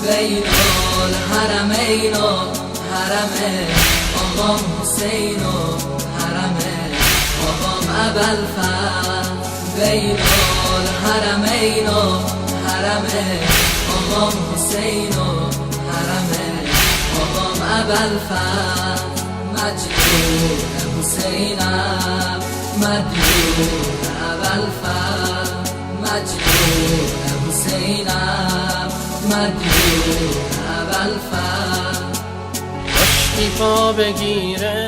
بین الحرمین و حرم آقام حسین و حرم آقام ابوالفضل. بین الحرمین و حرم آقام حسین و حرم آقام ابوالفضل. مجنون حسینم مدیون ابوالفضل. مجنون حسینم مدیون ابوالفضل. اشتفا بگیره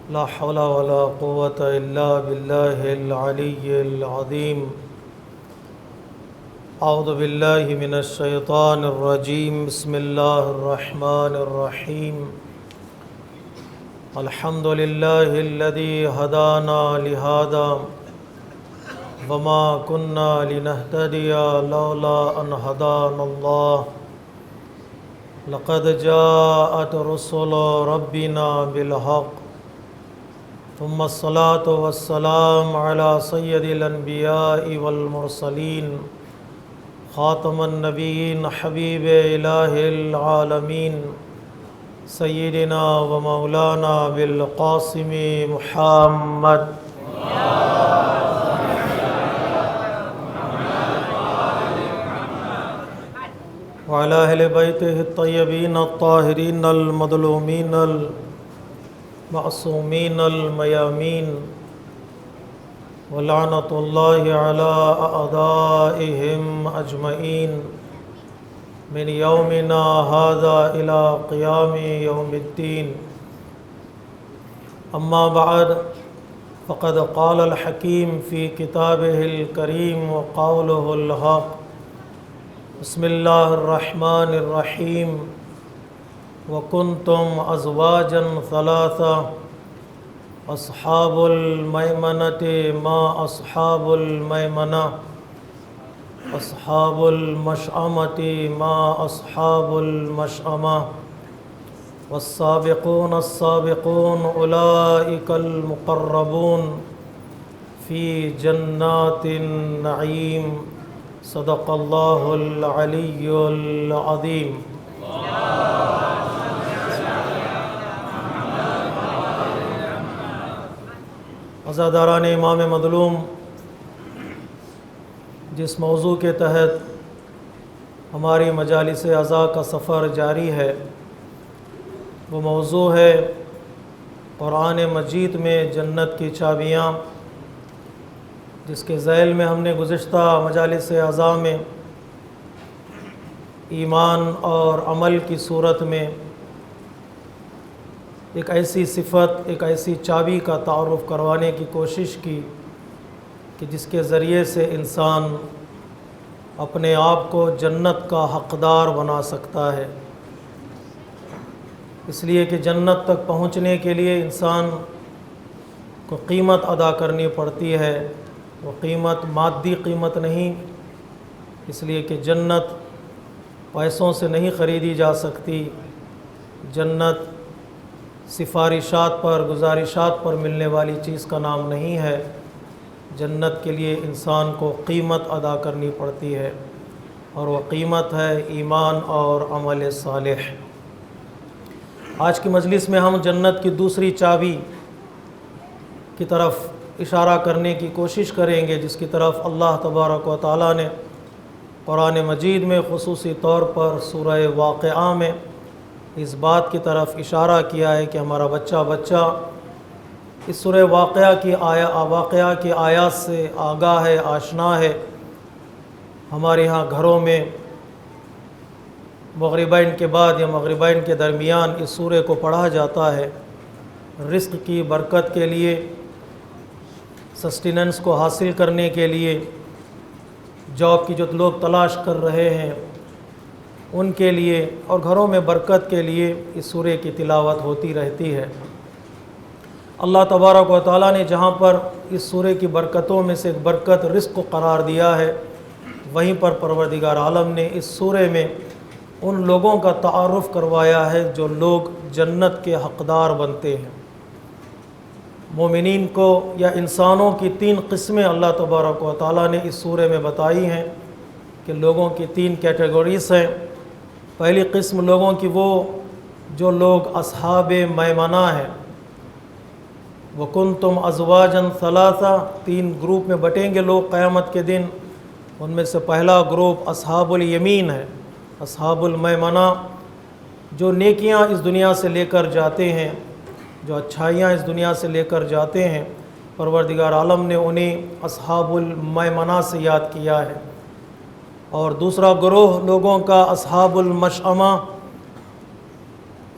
لا حول ولا قوة الا بالله العلی العظیم. اعوذ باللہ من الشیطان الرجیم. بسم اللہ الرحمن الرحیم. الحمد للہ الذی ہدانا لہذا وما كنا لنهتدي لولا ان هدانا الله. لقد جاءت رسل ربنا بالحق ثم الصلاة والسلام على سید الانبیاء والمرسلین خاتم النبیین حبیب الہ العالمین سیدنا و مولانا بالقاسم محمد وعلى اہل بیتہ الطیبین الطاہرین المظلومین المعصومین المیامین ولعنۃ اللہ علی اعدائہم اجمعین من یومنا ھذا الی قیام یوم الدین. اما بعد فقد قال الحکیم فی کتابہ الکریم وقولہ الحق. بسم اللہ الرحمن الرحیم. وکنتم ازواجا ثلاثا اصحاب المیمنۃ ما اصحاب المیمنہ اصحاب المشأمۃ ما اصحاب المشأمہ والسابقون السابقون اولئک المقربون فی جنات النعیم. صدق اللہ العلی العظیم. عزاداران امام مظلوم، جس موضوع کے تحت ہماری مجالس عزا کا سفر جاری ہے وہ موضوع ہے قرآن مجید میں جنت کی چابیاں، جس کے ذیل میں ہم نے گزشتہ مجالس عزا میں ایمان اور عمل کی صورت میں ایک ایسی صفت، ایک ایسی چابی کا تعارف کروانے کی کوشش کی کہ جس کے ذریعے سے انسان اپنے آپ کو جنت کا حقدار بنا سکتا ہے. اس لیے کہ جنت تک پہنچنے کے لیے انسان کو قیمت ادا کرنی پڑتی ہے. وہ قیمت مادی قیمت نہیں، اس لیے کہ جنت پیسوں سے نہیں خریدی جا سکتی. جنت سفارشات پر، گزارشات پر ملنے والی چیز کا نام نہیں ہے. جنت کے لیے انسان کو قیمت ادا کرنی پڑتی ہے، اور وہ قیمت ہے ایمان اور عمل صالح. آج کی مجلس میں ہم جنت کی دوسری چابی کی طرف اشارہ کرنے کی کوشش کریں گے، جس کی طرف اللہ تبارک و تعالیٰ نے قرآن مجید میں خصوصی طور پر سورہ واقعہ میں اس بات کی طرف اشارہ کیا ہے کہ ہمارا بچہ اس سورہ واقعہ کی آیات سے آگاہ ہے، آشنا ہے. ہمارے ہاں گھروں میں مغربین کے بعد یا مغربین کے درمیان اس سورہ کو پڑھا جاتا ہے. رزق کی برکت کے لیے، سسٹیننس کو حاصل کرنے کے لیے، جاب کی جو لوگ تلاش کر رہے ہیں ان کے لیے، اور گھروں میں برکت کے لیے اس سورہ کی تلاوت ہوتی رہتی ہے. اللہ تبارک و تعالیٰ نے جہاں پر اس سورہ کی برکتوں میں سے ایک برکت رزق کو قرار دیا ہے، وہیں پر پروردگار عالم نے اس سورہ میں ان لوگوں کا تعارف کروایا ہے جو لوگ جنت کے حقدار بنتے ہیں. مومنین کو یا انسانوں کی 3 قسمیں اللہ تبارک و تعالیٰ نے اس سورہ میں بتائی ہیں کہ لوگوں کی 3 کیٹیگریز ہیں۔ پہلی قسم لوگوں کی وہ جو لوگ اصحاب میمنہ ہیں، وَكُنْتُمْ أَزْوَاجًا ثَلَاثًا، 3 گروپ میں بٹیں گے لوگ قیامت کے دن۔ ان میں سے پہلا گروپ اصحاب الیمین ہے، اصحاب المیمنہ، جو نیکیاں اس دنیا سے لے کر جاتے ہیں، جو اچھائیاں اس دنیا سے لے کر جاتے ہیں، پروردگار عالم نے انہیں اصحاب المیمنہ سے یاد کیا ہے۔ اور دوسرا گروہ لوگوں کا اصحاب المشأمہ،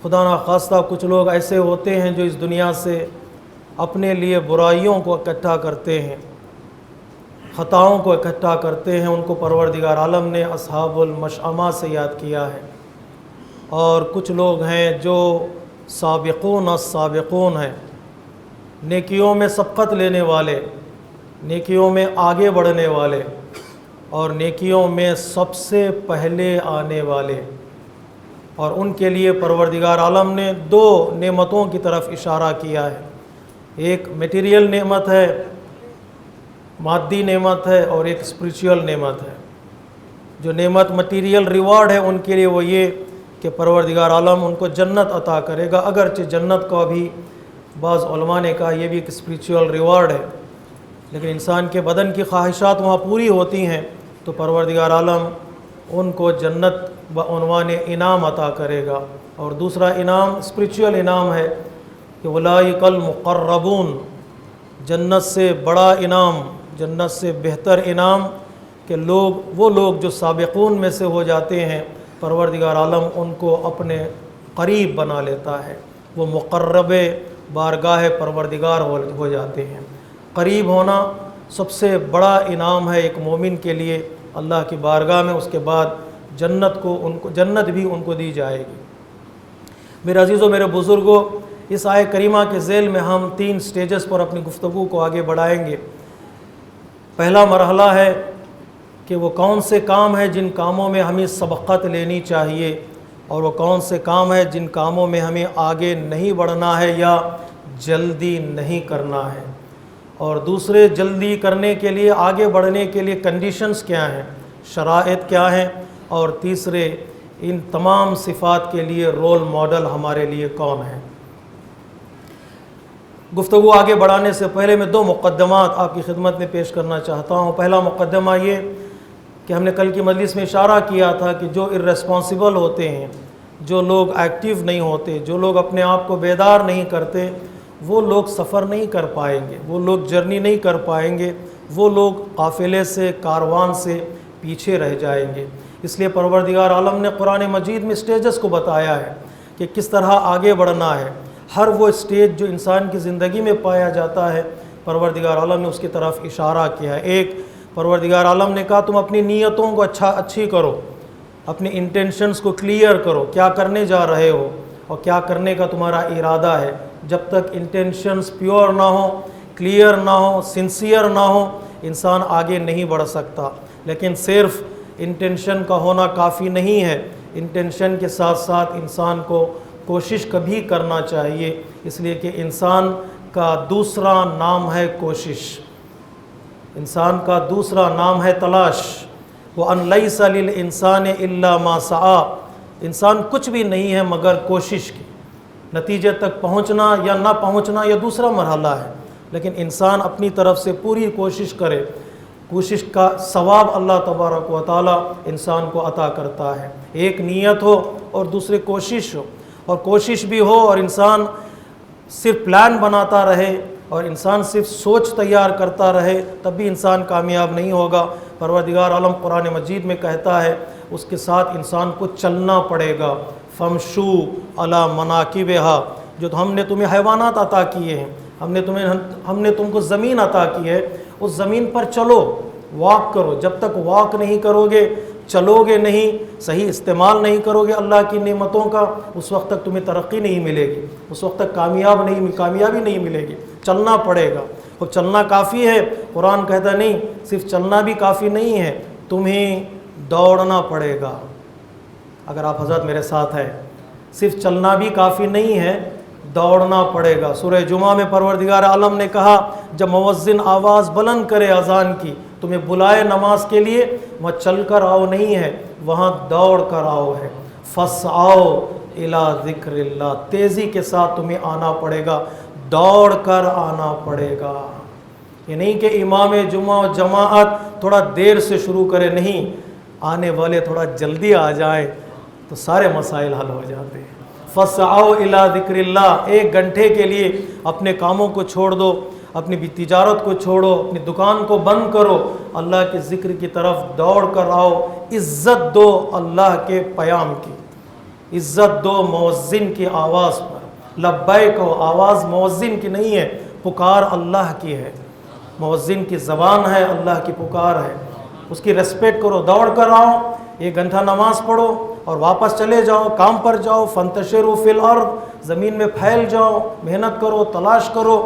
خدا نخواستہ کچھ لوگ ایسے ہوتے ہیں جو اس دنیا سے اپنے لیے برائیوں کو اکٹھا کرتے ہیں، خطاؤں کو اکٹھا کرتے ہیں، ان کو پروردگار عالم نے اصحاب المشأمہ سے یاد کیا ہے۔ اور کچھ لوگ ہیں جو سابقون السابقون ہیں، نیکیوں میں سبقت لینے والے، نیکیوں میں آگے بڑھنے والے، اور نیکیوں میں سب سے پہلے آنے والے۔ اور ان کے لیے پروردگار عالم نے 2 نعمتوں کی طرف اشارہ کیا ہے، ایک میٹیریل نعمت ہے، مادی نعمت ہے، اور ایک اسپریچول نعمت ہے۔ جو نعمت مٹیریل ریوارڈ ہے ان کے لیے وہ یہ کہ پروردگار عالم ان کو جنت عطا کرے گا، اگرچہ جنت کا بھی بعض علماء نے کہا یہ بھی ایک اسپریچول ریوارڈ ہے، لیکن انسان کے بدن کی خواہشات وہاں پوری ہوتی ہیں تو پروردگار عالم ان کو جنت بعنوان انعام عطا کرے گا۔ اور دوسرا انعام اسپریچول انعام ہے کہ اولئک المقربون، جنت سے بڑا انعام، جنت سے بہتر انعام کہ وہ لوگ جو سابقون میں سے ہو جاتے ہیں، پروردگار عالم ان کو اپنے قریب بنا لیتا ہے، وہ مقرب بارگاہ پروردگار ہو جاتے ہیں۔ قریب ہونا سب سے بڑا انعام ہے ایک مومن کے لیے اللہ کی بارگاہ میں، اس کے بعد جنت بھی ان کو دی جائے گی۔ میرے عزیزوں، میرے بزرگوں، اس آیہ کریمہ کے ذیل میں ہم 3 سٹیجز پر اپنی گفتگو کو آگے بڑھائیں گے۔ پہلا مرحلہ ہے کہ وہ کون سے کام ہیں جن کاموں میں ہمیں سبقت لینی چاہیے، اور وہ کون سے کام ہیں جن کاموں میں ہمیں آگے نہیں بڑھنا ہے یا جلدی نہیں کرنا ہے، اور دوسرے جلدی کرنے کے لیے، آگے بڑھنے کے لیے کنڈیشنز کیا ہیں، شرائط کیا ہیں، اور تیسرے ان تمام صفات کے لیے رول ماڈل ہمارے لیے کون ہیں۔ گفتگو آگے بڑھانے سے پہلے میں 2 مقدمات آپ کی خدمت میں پیش کرنا چاہتا ہوں۔ پہلا مقدمہ یہ کہ ہم نے کل کی مجلس میں اشارہ کیا تھا کہ جو ارریسپانسبل ہوتے ہیں، جو لوگ ایکٹیو نہیں ہوتے، جو لوگ اپنے آپ کو بیدار نہیں کرتے، وہ لوگ سفر نہیں کر پائیں گے، وہ لوگ جرنی نہیں کر پائیں گے، وہ لوگ قافلے سے، کاروان سے پیچھے رہ جائیں گے۔ اس لیے پروردگار عالم نے قرآن مجید میں سٹیجز کو بتایا ہے کہ کس طرح آگے بڑھنا ہے۔ ہر وہ سٹیج جو انسان کی زندگی میں پایا جاتا ہے، پروردگار عالم نے اس کی طرف اشارہ کیا ہے۔ ایک، پروردگار عالم نے کہا تم اپنی نیتوں کو اچھی کرو، اپنی انٹینشنز کو کلیئر کرو، کیا کرنے جا رہے ہو اور کیا کرنے کا تمہارا ارادہ ہے۔ جب تک انٹینشنز پیور نہ ہو، کلیئر نہ ہو، سنسیئر نہ ہو، انسان آگے نہیں بڑھ سکتا۔ لیکن صرف انٹینشن کا ہونا کافی نہیں ہے، انٹینشن کے ساتھ ساتھ انسان کو کوشش کبھی کرنا چاہیے، اس لیے کہ انسان کا دوسرا نام ہے کوشش، انسان کا دوسرا نام ہے تلاش۔ وَأَن لَيْسَ لِلْإِنسَانِ إِلَّا مَا سَعَى، انسان کچھ بھی نہیں ہے مگر کوشش کی۔ نتیجے تک پہنچنا یا نہ پہنچنا یہ دوسرا مرحلہ ہے، لیکن انسان اپنی طرف سے پوری کوشش کرے، کوشش کا ثواب اللہ تبارک و تعالی انسان کو عطا کرتا ہے۔ ایک نیت ہو اور دوسرے کوشش ہو، اور کوشش بھی ہو اور انسان صرف پلان بناتا رہے اور انسان صرف سوچ تیار کرتا رہے، تب بھی انسان کامیاب نہیں ہوگا۔ پروردگار عالم قرآن مجید میں کہتا ہے اس کے ساتھ انسان کو چلنا پڑے گا۔ فمشو علی مناکبہا، جو ہم نے تمہیں حیوانات عطا کیے ہیں، ہم نے تم کو زمین عطا کی ہے، اس زمین پر چلو، واک کرو۔ جب تک واک نہیں کرو گے، چلو گے نہیں، صحیح استعمال نہیں کرو گے اللہ کی نعمتوں کا، اس وقت تک تمہیں ترقی نہیں ملے گی، اس وقت تک کامیابی نہیں ملے گی۔ چلنا پڑے گا، اور چلنا کافی ہے، قرآن کہتا نہیں صرف چلنا بھی کافی نہیں ہے، تمہیں دوڑنا پڑے گا۔ اگر آپ حضرت میرے ساتھ ہیں، صرف چلنا بھی کافی نہیں ہے، دوڑنا پڑے گا۔ سورہ جمعہ میں پروردگار عالم نے کہا جب مؤذن آواز بلند کرے اذان کی، تمہیں بلائے نماز کے لیے، وہاں چل کر آؤ نہیں ہے، وہاں دوڑ کر آؤ ہے۔ فَاسْعَوْا إِلَىٰ ذِكْرِ اللَّهِ، تیزی کے ساتھ تمہیں آنا پڑے گا، دوڑ کر آنا پڑے گا۔ یہ نہیں کہ امام جمعہ و جماعت تھوڑا دیر سے شروع کرے، نہیں، آنے والے تھوڑا جلدی آ جائے تو سارے مسائل حل ہو جاتے ہیں۔ فَاسْعَوْا إِلَىٰ ذِكْرِ اللَّهِ، 1 گھنٹے کے لیے اپنے کاموں کو چھوڑ دو، اپنی بھی تجارت کو چھوڑو، اپنی دکان کو بند کرو، اللہ کے ذکر کی طرف دوڑ کر آؤ۔ عزت دو اللہ کے پیام کی، عزت دو مؤذن کی آواز پر۔ لبیک ہو، آواز مؤذن کی نہیں ہے، پکار اللہ کی ہے، مؤذن کی زبان ہے، اللہ کی پکار ہے، اس کی ریسپیکٹ کرو۔ دوڑ کر آؤ، 1 گھنٹہ نماز پڑھو اور واپس چلے جاؤ، کام پر جاؤ۔ فانتشروا فی الارض، زمین میں پھیل جاؤ، محنت کرو، تلاش کرو۔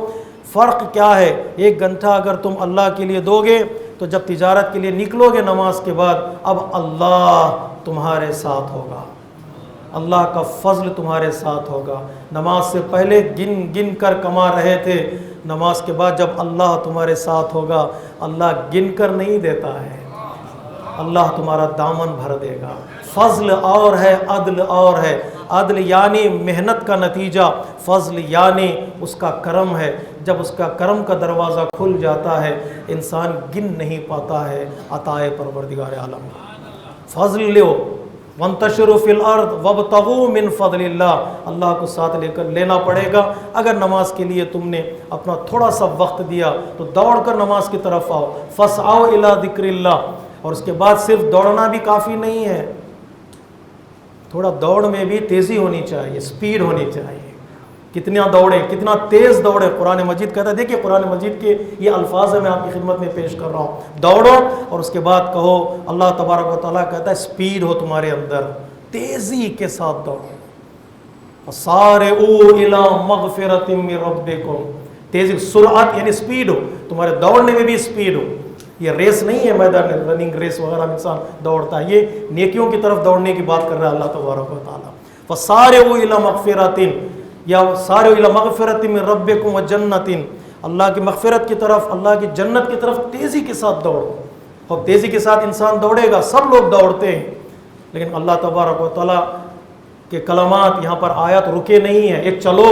فرق کیا ہے؟ 1 گھنٹہ اگر تم اللہ کے لیے دو گے تو جب تجارت کے لیے نکلو گے نماز کے بعد، اب اللہ تمہارے ساتھ ہوگا، اللہ کا فضل تمہارے ساتھ ہوگا۔ نماز سے پہلے گن گن کر کما رہے تھے، نماز کے بعد جب اللہ تمہارے ساتھ ہوگا، اللہ گن کر نہیں دیتا ہے، اللہ تمہارا دامن بھر دے گا۔ فضل اور ہے، عدل اور ہے۔ عدل یعنی محنت کا نتیجہ، فضل یعنی اس کا کرم ہے۔ جب اس کا کرم کا دروازہ کھل جاتا ہے، انسان گن نہیں پاتا ہے عطائے پروردگار عالم۔ فضل لو، وانتشروا فی الارض وابتغوا من فضل اللہ، اللہ کو ساتھ لے کر لینا پڑے گا۔ اگر نماز کے لیے تم نے اپنا تھوڑا سا وقت دیا تو دوڑ کر نماز کی طرف آؤ۔ فاسعوا الی ذکر اللہ، اور اس کے بعد صرف دوڑنا بھی کافی نہیں ہے، تھوڑا دوڑ میں بھی تیزی ہونی چاہیے، سپیڈ ہونی چاہیے۔ کتنا دوڑے، کتنا تیز دوڑے۔ قرآن مجید کہتا ہے، دیکھیے قرآن مجید کے یہ الفاظ ہیں، میں آپ کی خدمت میں پیش کر رہا ہوں۔ دوڑو اور اس کے بعد کہو، اللہ تبارک و تعالیٰ کہتا ہے سپیڈ ہو تمہارے اندر، تیزی کے ساتھ دوڑو۔ وَسَارِعُوا إِلَىٰ مَغْفِرَةٍ مِّن رَبِّكُمْ، تیزی، سرعت یعنی سپیڈ ہو، تمہارے دوڑنے میں بھی سپیڈ ہو۔ یہ ریس نہیں ہے میدان میں، رننگ ریس وغیرہ میں انسان دوڑتا ہے، یہ نیکیوں کی طرف دوڑنے کی بات کر رہا ہے اللہ تبارک و تعالیٰ۔ فَسَارِعُوا إِلَىٰ مَغْفِرَةٍ، یا سَارِعُوا إِلَىٰ مَغْفِرَةٍ مِّن رَبِّكُمْ وَجَنَّةٍ، اللہ کی مغفرت کی طرف، اللہ کی جنت کی طرف تیزی کے ساتھ دوڑو۔ اور تیزی کے ساتھ انسان دوڑے گا، سب لوگ دوڑتے ہیں، لیکن اللہ تبارک و تعالیٰ کے کلمات یہاں پر آیات رکے نہیں ہیں۔ ایک چلو،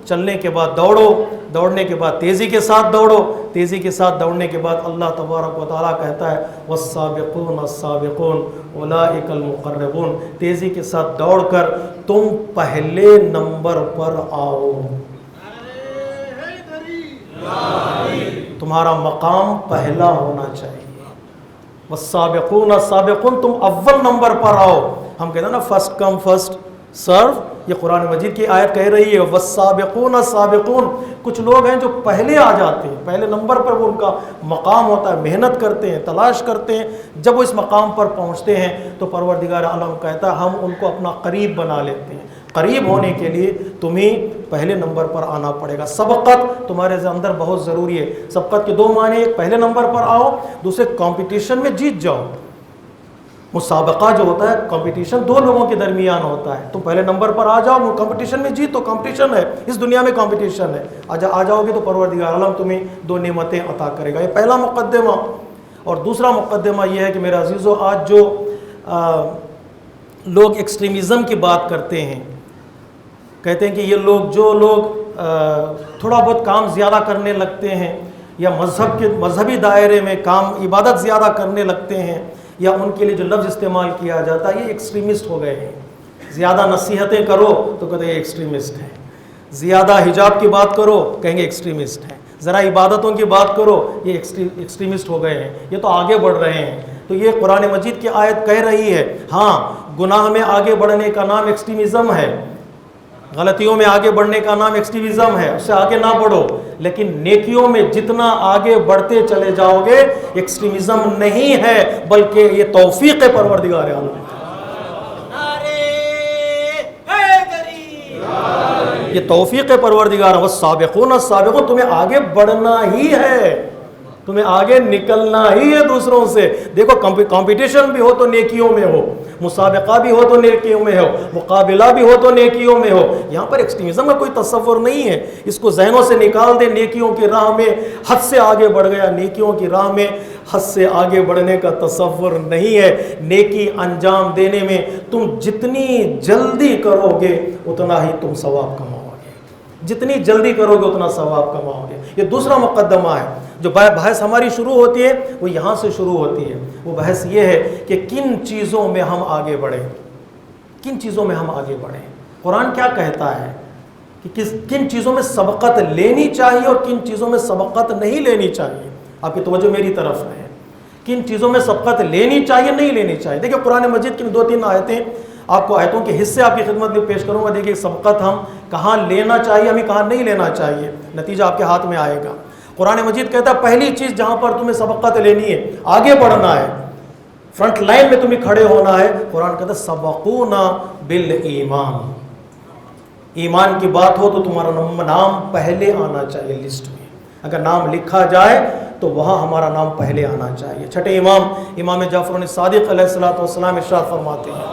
چلنے کے بعد دوڑو، دوڑنے کے بعد تیزی کے ساتھ دوڑو، تیزی کے ساتھ دوڑنے کے بعد اللہ تبارک و تعالیٰ کہتا ہے والسابقون السابقون اولئک المقربون، تیزی کے ساتھ دوڑ کر تم پہلے نمبر پر آؤ، تمہارا مقام پہلا ہونا چاہیے۔ والسابقون السابقون، تم اول نمبر پر آؤ۔ ہم کہتے ہیں نا فرسٹ کم فرسٹ سرو، یہ قرآن مجید کی آیت کہہ رہی ہے والسابقون السابقون۔ کچھ لوگ ہیں جو پہلے آ جاتے ہیں، پہلے نمبر پر وہ ان کا مقام ہوتا ہے، محنت کرتے ہیں، تلاش کرتے ہیں، جب وہ اس مقام پر پہنچتے ہیں تو پروردگار عالم کہتا ہے ہم ان کو اپنا قریب بنا لیتے ہیں۔ قریب ہونے کے لیے تمہیں پہلے نمبر پر آنا پڑے گا۔ سبقت تمہارے اندر بہت ضروری ہے۔ سبقت کے 2 معنی، ایک پہلے نمبر پر آؤ، دوسرے کمپٹیشن میں جیت جاؤ۔ مسابقہ جو ہوتا ہے، کمپٹیشن 2 لوگوں کے درمیان ہوتا ہے، تم پہلے نمبر پر آ جاؤ، کمپٹیشن میں جیت، تو کمپٹیشن ہے، اس دنیا میں کمپٹیشن ہے، آ جاؤ گے تو پروردگار عالم تمہیں 2 نعمتیں عطا کرے گا۔ یہ پہلا مقدمہ۔ اور دوسرا مقدمہ یہ ہے کہ میرے عزیزو، آج جو لوگ ایکسٹریمزم کی بات کرتے ہیں، کہتے ہیں کہ یہ لوگ، جو لوگ تھوڑا بہت کام زیادہ کرنے لگتے ہیں، یا مذہبی دائرے میں کام عبادت زیادہ کرنے لگتے ہیں، یا ان کے لیے جو لفظ استعمال کیا جاتا ہے، یہ ایکسٹریمسٹ ہو گئے ہیں۔ زیادہ نصیحتیں کرو تو کہتے ہیں یہ ایکسٹریمسٹ ہیں، زیادہ حجاب کی بات کرو کہیں گے ایکسٹریمسٹ ہیں، ذرا عبادتوں کی بات کرو یہ ایکسٹریمسٹ ہو گئے ہیں، یہ تو آگے بڑھ رہے ہیں۔ تو یہ قرآن مجید کی آیت کہہ رہی ہے، ہاں گناہ میں آگے بڑھنے کا نام ایکسٹریمزم ہے، غلطیوں میں آگے بڑھنے کا نام ایکسٹریمزم ہے، اس سے آگے نہ بڑھو، لیکن نیکیوں میں جتنا آگے بڑھتے چلے جاؤ گے ایکسٹریمزم نہیں ہے، بلکہ یہ توفیق پروردگار عالم ہے۔ یہ توفیق پروردگار، والسابقون السابقون، تمہیں آگے بڑھنا ہی ہے، تمہیں آگے نکلنا ہی ہے دوسروں سے. دیکھو کمپٹیشن بھی ہو تو نیکیوں میں ہو, مسابقہ بھی ہو تو نیکیوں میں ہو, مقابلہ بھی ہو تو نیکیوں میں ہو. یہاں پر ایکسٹریمزم کا کوئی تصور نہیں ہے, اس کو ذہنوں سے نکال دے. نیکیوں کی راہ میں حد سے آگے بڑھ گیا, نیکیوں کی راہ میں حد سے آگے بڑھنے کا تصور نہیں ہے. نیکی انجام دینے میں تم جتنی جلدی کرو گے اتنا ہی تم ثواب کماؤ گے, جتنی جلدی کرو گے اتنا ثواب کماؤ گے. یہ دوسرا مقدمہ ہے. جو بحث ہماری شروع ہوتی ہے وہ یہاں سے شروع ہوتی ہے. وہ بحث یہ ہے کہ کن چیزوں میں ہم آگے بڑھیں, کن چیزوں میں ہم آگے بڑھیں. قرآن کیا کہتا ہے کہ کن چیزوں میں سبقت لینی چاہیے اور کن چیزوں میں سبقت نہیں لینی چاہیے. آپ کی توجہ میری طرف ہے, کن چیزوں میں سبقت لینی چاہیے نہیں لینی چاہیے. دیکھیں قرآن مجید کی 2-3 آیتیں, آپ کو آیتوں کے حصے آپ کی خدمت میں پیش کروں گا. دیکھیے سبقت ہم کہاں لینا چاہیے, ہمیں کہاں نہیں لینا چاہیے, نتیجہ آپ کے ہاتھ میں آئے گا. قرآن مجید کہتا ہے پہلی چیز جہاں پر تمہیں سبقت لینی ہے, آگے بڑھنا ہے, فرنٹ لائن میں تمہیں کھڑے ہونا ہے, قرآن کہتا ہے سبقونا بالایمان. ایمان کی بات ہو تو تمہارا نام پہلے آنا چاہیے لسٹ میں. اگر نام لکھا جائے تو وہاں ہمارا نام پہلے آنا چاہیے. چھٹے امام جعفر صادق علیہ الصلوۃ والسلام ارشاد فرماتے ہیں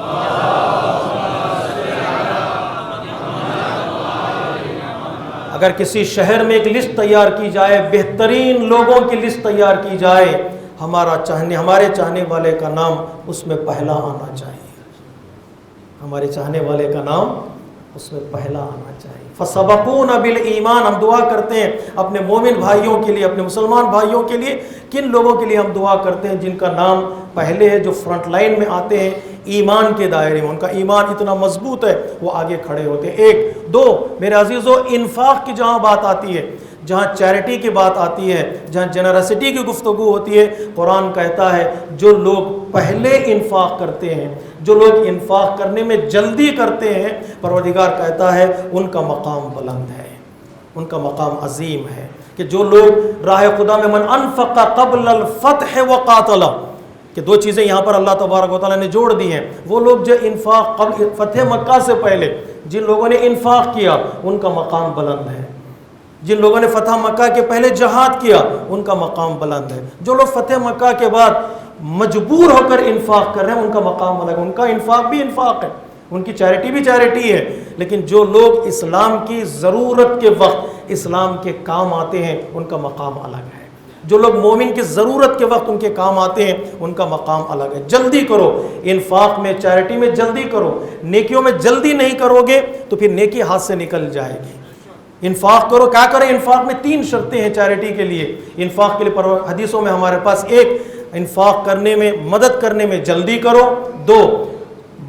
اگر کسی شہر میں ایک لسٹ تیار کی جائے, بہترین لوگوں کی لسٹ تیار کی جائے, ہمارے چاہنے والے کا نام اس میں پہلا آنا چاہیے. ہمارے چاہنے والے کا نام اس میں پہلا آنا چاہیے. فسبقونا بالایمان. ہم دعا کرتے ہیں اپنے مومن بھائیوں کے لیے, اپنے مسلمان بھائیوں کے لیے. کن لوگوں کے لیے ہم دعا کرتے ہیں؟ جن کا نام پہلے ہے, جو فرنٹ لائن میں آتے ہیں, ایمان کے دائرے میں, ان کا ایمان اتنا مضبوط ہے وہ آگے کھڑے ہوتے ہیں. 1 2 میرے عزیزو, انفاق کی جہاں بات آتی ہے, جہاں چیریٹی کی بات آتی ہے, جہاں جنرسٹی کی گفتگو ہوتی ہے, قرآن کہتا ہے جو لوگ پہلے انفاق کرتے ہیں, جو لوگ انفاق کرنے میں جلدی کرتے ہیں, پروردگار کہتا ہے ان کا مقام بلند ہے, ان کا مقام عظیم ہے. کہ جو لوگ راہ خدا میں من انفق قبل الفتح وقاتل, کہ 2 چیزیں یہاں پر اللہ تبارک و تعالیٰ نے جوڑ دی ہیں. وہ لوگ جو انفاق قبل فتح مکہ سے پہلے جن لوگوں نے انفاق کیا ان کا مقام بلند ہے. جن لوگوں نے فتح مکہ کے پہلے جہاد کیا ان کا مقام بلند ہے. جو لوگ فتح مکہ کے بعد مجبور ہو کر انفاق کر رہے ہیں ان کا مقام الگ ہے. ان کا انفاق بھی انفاق ہے, ان کی چیریٹی بھی چیریٹی ہے. لیکن جو لوگ اسلام کی ضرورت کے وقت اسلام کے کام آتے ہیں ان کا مقام الگ ہے. جو لوگ مومن کی ضرورت کے وقت ان کے کام آتے ہیں ان کا مقام الگ ہے. جلدی کرو, انفاق میں چیریٹی میں جلدی کرو. نیکیوں میں جلدی نہیں کرو گے تو پھر نیکی ہاتھ سے نکل جائے گی. انفاق کرو. کیا کریں؟ انفاق میں 3 شرطیں ہیں چیریٹی کے لیے. انفاق کے لیے حدیثوں میں ہمارے پاس 1, انفاق کرنے میں مدد کرنے میں جلدی کرو. 2,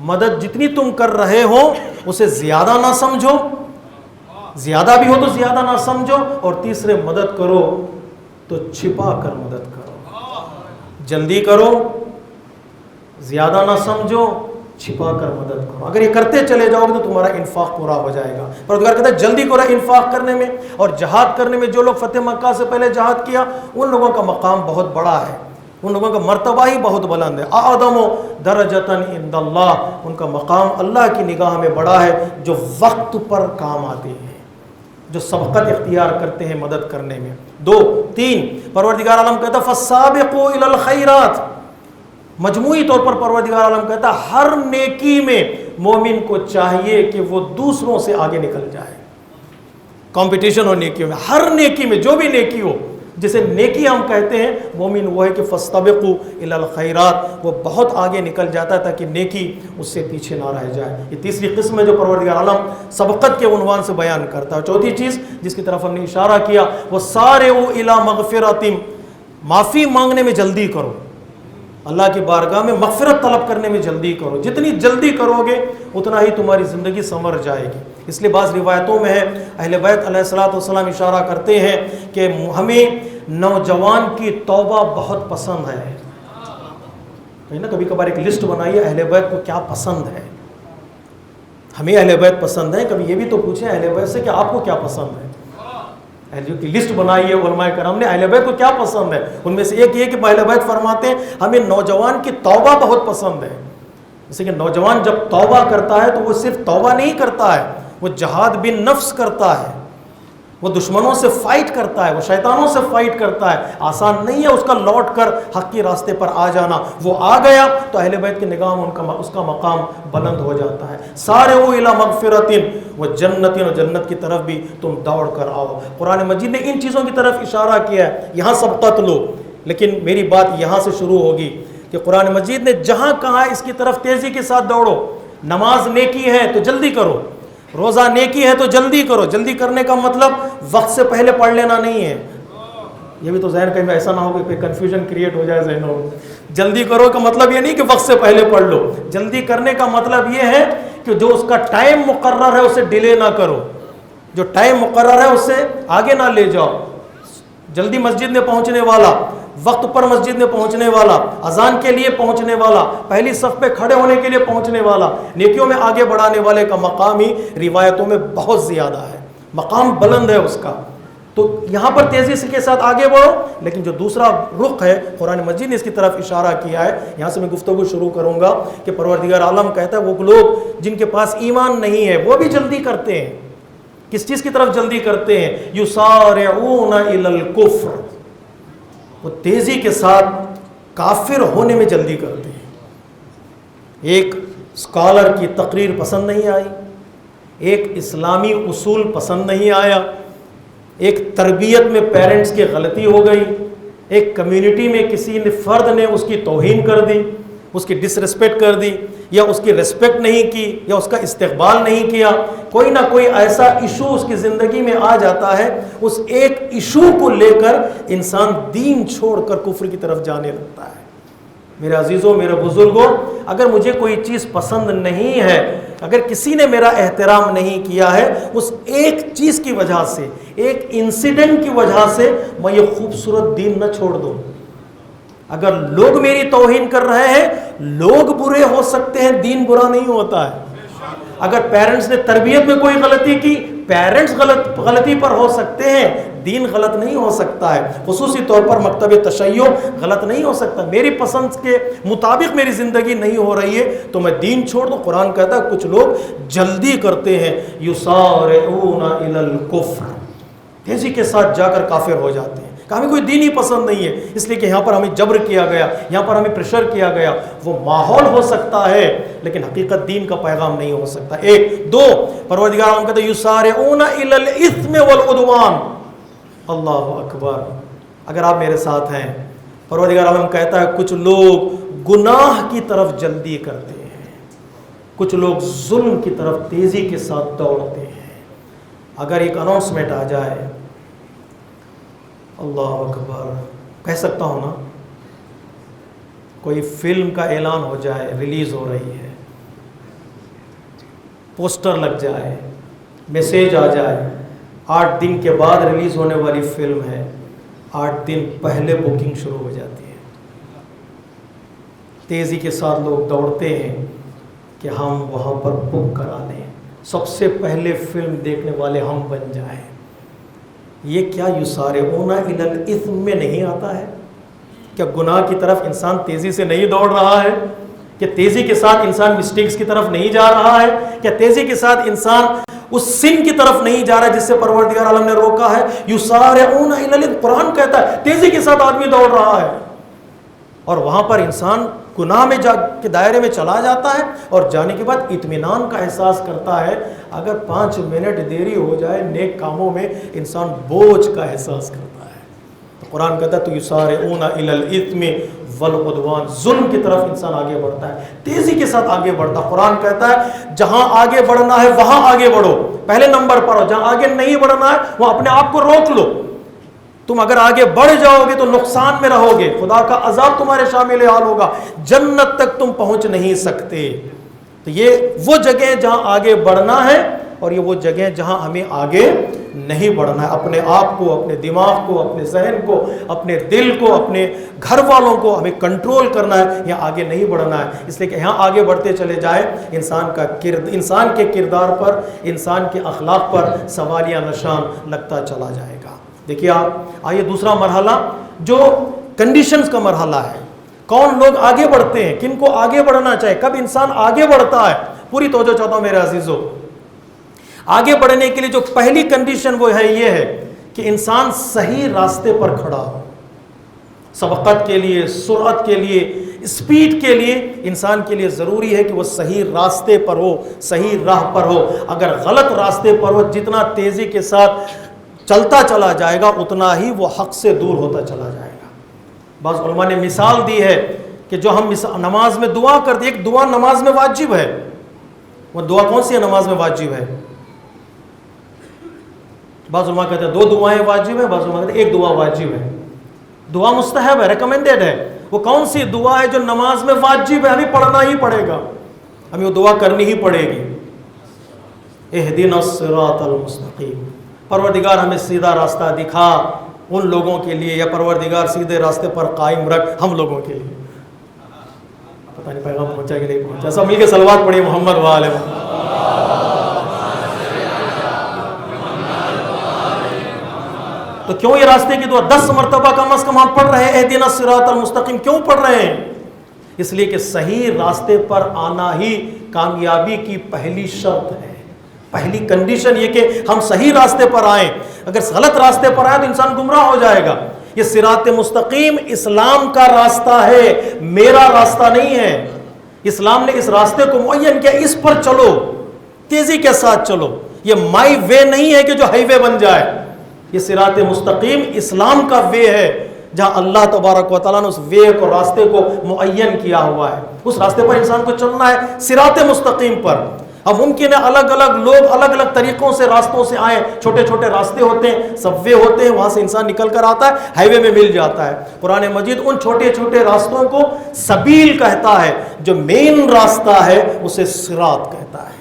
مدد جتنی تم کر رہے ہو اسے زیادہ نہ سمجھو, زیادہ بھی ہو تو زیادہ نہ سمجھو. اور تیسرے, مدد کرو تو چھپا کر مدد کرو. جلدی کرو, زیادہ نہ سمجھو, چھپا کر مدد کرو. اگر یہ کرتے چلے جاؤ گے تو تمہارا انفاق پورا ہو جائے گا. پروردگار کہتا ہے جلدی کرو انفاق کرنے میں اور جہاد کرنے میں. جو لوگ فتح مکہ سے پہلے جہاد کیا ان لوگوں کا مقام بہت بڑا ہے, ان لوگوں کا مرتبہ ہی بہت بلند ہے. اعظم درجۃ عند اللہ, ان کا مقام اللہ کی نگاہ میں بڑا ہے. جو وقت پر کام آتے ہیں, جو سبقت اختیار کرتے ہیں مدد کرنے میں. 2 3 پروردگار عالم کہتا ہے فسابقوا الی الخیرات. مجموعی طور پر پروردگار عالم کہتا ہے ہر نیکی میں مومن کو چاہیے کہ وہ دوسروں سے آگے نکل جائے. کمپٹیشن ہو نیکیوں میں, ہر نیکی میں جو بھی نیکی ہو, جسے نیکی ہم کہتے ہیں, مومن وہ ہے کہ فاستبقوا الی الخیرات, وہ بہت آگے نکل جاتا ہے تاکہ نیکی اس سے پیچھے نہ رہ جائے. یہ تیسری قسم ہے جو پروردگار عالم سبقت کے عنوان سے بیان کرتا ہے. چوتھی چیز جس کی طرف ہم نے اشارہ کیا وہ سارعوا الی مغفرۃ, معافی مانگنے میں جلدی کرو, اللہ کی بارگاہ میں مغفرت طلب کرنے میں جلدی کرو. جتنی جلدی کرو گے اتنا ہی تمہاری زندگی سنور جائے گی. اس لیے بعض روایتوں میں ہے اہل بیت علیہ الصلوۃ والسلام اشارہ کرتے ہیں کہ ہمیں نوجوان کی توبہ بہت پسند ہے. نا کبھی کبھار ایک لسٹ بنائیے اہل بیت کو کیا پسند ہے. ہمیں اہل بیت پسند ہے, کبھی یہ بھی تو پوچھیں اہل بیت سے کہ آپ کو کیا پسند ہے. کی لسٹ بنائی ہے علماء کرام نے اہل بیت کو کیا پسند ہے. ان میں سے ایک یہ کہ اہل بیت فرماتے ہیں ہمیں نوجوان کی توبہ بہت پسند ہے. جیسے کہ نوجوان جب توبہ کرتا ہے تو وہ صرف توبہ نہیں کرتا ہے, وہ جہاد بن نفس کرتا ہے, وہ دشمنوں سے فائٹ کرتا ہے، وہ شیطانوں سے فائٹ کرتا ہے. آسان نہیں ہے اس کا لوٹ کر حق کے راستے پر آ جانا. وہ آ گیا تو اہل بیت کی نگاہ میں اس کا مقام بلند ہو جاتا ہے. سارعوا الی مغفرۃ و جنت، اور جنت کی طرف بھی تم دوڑ کر آؤ. قرآن مجید نے ان چیزوں کی طرف اشارہ کیا ہے. یہاں سبقت لو، لیکن میری بات یہاں سے شروع ہوگی کہ قرآن مجید نے جہاں کہا اس کی طرف تیزی کے ساتھ دوڑو. نماز نیکی ہے تو جلدی کرو، روزہ نیکی ہے تو جلدی کرو. جلدی کرنے کا مطلب وقت سے پہلے پڑھ لینا نہیں ہے. یہ بھی تو ذہن کہیں میں ایسا نہ ہو کہ کنفیوژن کریٹ ہو جائے ذہنوں میں. جلدی کرو کا مطلب یہ نہیں کہ وقت سے پہلے پڑھ لو. جلدی کرنے کا مطلب یہ ہے کہ جو اس کا ٹائم مقرر ہے اسے ڈیلے نہ کرو. جو ٹائم مقرر ہے اس سے آگے نہ لے جاؤ. جلدی مسجد میں پہنچنے والا، وقت پر مسجد میں پہنچنے والا، اذان کے لیے پہنچنے والا، پہلی صف پہ کھڑے ہونے کے لیے پہنچنے والا، نیکیوں میں آگے بڑھانے والے کا مقام ہی روایتوں میں بہت زیادہ ہے. مقام بلند ہے اس کا. تو یہاں پر تیزی سے کے ساتھ آگے بڑھو. لیکن جو دوسرا رخ ہے قرآن مجید نے اس کی طرف اشارہ کیا ہے. یہاں سے میں گفتگو شروع کروں گا کہ پروردگار عالم کہتا ہے وہ لوگ جن کے پاس ایمان نہیں ہے وہ بھی جلدی کرتے ہیں. کس چیز کی طرف جلدی کرتے ہیں؟ یسارعون الی الکفر، وہ تیزی کے ساتھ کافر ہونے میں جلدی کرتے ہیں. ایک اسکالر کی تقریر پسند نہیں آئی، ایک اسلامی اصول پسند نہیں آیا، ایک تربیت میں پیرنٹس کی غلطی ہو گئی، ایک کمیونٹی میں کسی نے فرد نے اس کی توہین کر دی، اس کی ڈس ریسپیکٹ کر دی، یا اس کی ریسپیکٹ نہیں کی، یا اس کا استقبال نہیں کیا. کوئی نہ کوئی ایسا ایشو اس کی زندگی میں آ جاتا ہے. اس ایک ایشو کو لے کر انسان دین چھوڑ کر کفر کی طرف جانے لگتا ہے. میرے عزیزوں، میرے بزرگوں، اگر مجھے کوئی چیز پسند نہیں ہے، اگر کسی نے میرا احترام نہیں کیا ہے، اس ایک چیز کی وجہ سے، ایک انسیڈنٹ کی وجہ سے میں یہ خوبصورت دین نہ چھوڑ دوں. اگر لوگ میری توہین کر رہے ہیں، لوگ برے ہو سکتے ہیں، دین برا نہیں ہوتا ہے. اگر پیرنٹس نے تربیت میں کوئی غلطی کی، پیرنٹس غلطی پر ہو سکتے ہیں، دین غلط نہیں ہو سکتا ہے. خصوصی طور پر مکتب تشیع غلط نہیں ہو سکتا. میری پسند کے مطابق میری زندگی نہیں ہو رہی ہے تو میں دین چھوڑ دوں. قرآن کہتا ہے کچھ لوگ جلدی کرتے ہیں، یسارعون الی الکفر، تیزی کے ساتھ جا کر کافر ہو جاتے ہیں. کہ ہمیں کوئی دین ہی پسند نہیں ہے، اس لیے کہ یہاں پر ہمیں جبر کیا گیا، یہاں پر ہمیں پریشر کیا گیا. وہ ماحول ہو سکتا ہے لیکن حقیقت دین کا پیغام نہیں ہو سکتا. ایک. دو، پروردگار عالم کہتے ہیں یسارعون الی الاثم والعدوان. اللہ اکبر. اگر آپ میرے ساتھ ہیں، پروردگار عالم کہتا ہے کچھ لوگ گناہ کی طرف جلدی کرتے ہیں، کچھ لوگ ظلم کی طرف تیزی کے ساتھ دوڑتے ہیں. اگر ایک اناؤنسمنٹ آ جائے، اللہ اکبر، کہہ سکتا ہوں نا، کوئی فلم کا اعلان ہو جائے، ریلیز ہو رہی ہے، پوسٹر لگ جائے، میسیج آ جائے 8 دن کے بعد ریلیز ہونے والی فلم ہے، 8 دن پہلے بکنگ شروع ہو جاتی ہے. تیزی کے ساتھ لوگ دوڑتے ہیں کہ ہم وہاں پر بک کرا لیں، سب سے پہلے فلم دیکھنے والے ہم بن جائیں. یہ کیا یسارعون الی الاثم میں نہیں آتا ہے؟ کیا گناہ کی طرف انسان تیزی سے نہیں دوڑ رہا ہے؟ کہ تیزی کے ساتھ انسان مسٹیکس کی طرف نہیں جا رہا ہے؟ کیا تیزی کے ساتھ انسان اس سن کی طرف نہیں جا رہا ہے جس سے پروردگار عالم نے روکا ہے؟ یسارعون الی الاثم، قرآن کہتا ہے تیزی کے ساتھ آدمی دوڑ رہا ہے، اور وہاں پر انسان گناہ میں کے دائرے میں چلا جاتا ہے، اور جانے کے بعد اطمینان کا احساس کرتا ہے. اگر 5 منٹ دیری ہو جائے نیک کاموں میں، انسان بوجھ کا احساس کرتا ہے. تو قرآن کہتا ہے تو یسارعون الی الاثم والعدوان، ظلم کی طرف انسان آگے بڑھتا ہے، تیزی کے ساتھ آگے بڑھتا. قرآن کہتا ہے جہاں آگے بڑھنا ہے وہاں آگے بڑھو، پہلے نمبر پر ہو. جہاں آگے نہیں بڑھنا ہے وہاں اپنے آپ کو روک لو. تم اگر آگے بڑھ جاؤ گے تو نقصان میں رہو گے، خدا کا عذاب تمہارے شامل حال ہوگا، جنت تک تم پہنچ نہیں سکتے. تو یہ وہ جگہ جہاں آگے بڑھنا ہے، اور یہ وہ جگہ جہاں ہمیں آگے نہیں بڑھنا ہے. اپنے آپ کو، اپنے دماغ کو، اپنے ذہن کو، اپنے دل کو، اپنے گھر والوں کو ہمیں کنٹرول کرنا ہے. یہاں آگے نہیں بڑھنا ہے، اس لیے کہ یہاں آگے بڑھتے چلے جائے انسان کے کردار پر، انسان کے اخلاق پر سوالیہ نشان لگتا چلا جائے گا. دیکھیے آپ، آئیے دوسرا مرحلہ جو کنڈیشنز کا مرحلہ ہے. کون لوگ آگے بڑھتے ہیں، کن کو آگے بڑھنا چاہیے، کب انسان آگے بڑھتا ہے. پوری توجہ چاہتا ہوں میرے عزیزوں. آگے بڑھنے کے لیے جو پہلی کنڈیشن وہ ہے یہ ہے کہ انسان صحیح راستے پر کھڑا ہو. سبقت کے لیے، سرعت کے لیے، اسپیڈ کے لیے انسان کے لیے ضروری ہے کہ وہ صحیح راستے پر ہو، صحیح راہ پر ہو. اگر غلط راستے پر ہو، جتنا تیزی کے ساتھ چلتا چلا جائے گا اتنا ہی وہ حق سے دور ہوتا چلا جائے گا. بعض علماء نے مثال دی ہے کہ جو ہم نماز میں دعا کرتے، ایک دعا نماز میں واجب ہے. وہ دعا کون سی ہے نماز میں واجب ہے؟ بعض علماء کہتے ہیں 2 دعائیں واجب ہیں، بعض علماء کہتے ہیں 1 دعا واجب ہے. دعا مستحب ہے، ریکمینڈیڈ ہے. وہ کون سی دعا ہے جو نماز میں واجب ہے، ہمیں پڑھنا ہی پڑے گا، ہمیں وہ دعا کرنی ہی پڑے گی؟ اہدنا الصراط المستقیم، پروردگار ہمیں سیدھا راستہ دکھا ان لوگوں کے لیے، یا پروردگار سیدھے راستے پر قائم رکھ ہم لوگوں کے لیے. پتہ نہیں پیغام پہنچا کہ نہیں پہنچا. سب مل کے صلوات پڑھیے محمد و آل محمد. تو کیوں یہ راستے کی دعا 10 مرتبہ کم از کم ہم پڑھ رہے ہیں اہدنا الصراط المستقیم؟ کیوں پڑھ رہے ہیں؟ اس لیے کہ صحیح راستے پر آنا ہی کامیابی کی پہلی شرط ہے، پہلی کنڈیشن یہ کہ ہم صحیح راستے پر آئیں. اگر غلط راستے پر آئے تو انسان گمراہ ہو جائے گا. یہ صراط مستقیم اسلام کا راستہ ہے، میرا راستہ نہیں ہے. اسلام نے اس راستے کو معین کیا، اس پر چلو، تیزی کے ساتھ چلو. یہ مائی وے نہیں ہے کہ جو ہائی وے بن جائے. یہ صراط مستقیم اسلام کا وے ہے، جہاں اللہ تبارک و تعالیٰ نے اس وے کو، راستے کو معین کیا ہوا ہے. اس راستے پر انسان کو چلنا ہے، صراط مستقیم پر. اب ممکن ہے الگ الگ لوگ الگ الگ طریقوں سے راستوں سے آئیں. چھوٹے چھوٹے راستے ہوتے ہیں، سب وے ہوتے ہیں، وہاں سے انسان نکل کر آتا ہے، ہائی وے میں مل جاتا ہے. قرآن مجید ان چھوٹے چھوٹے راستوں کو سبیل کہتا ہے، جو مین راستہ ہے اسے صراط کہتا ہے،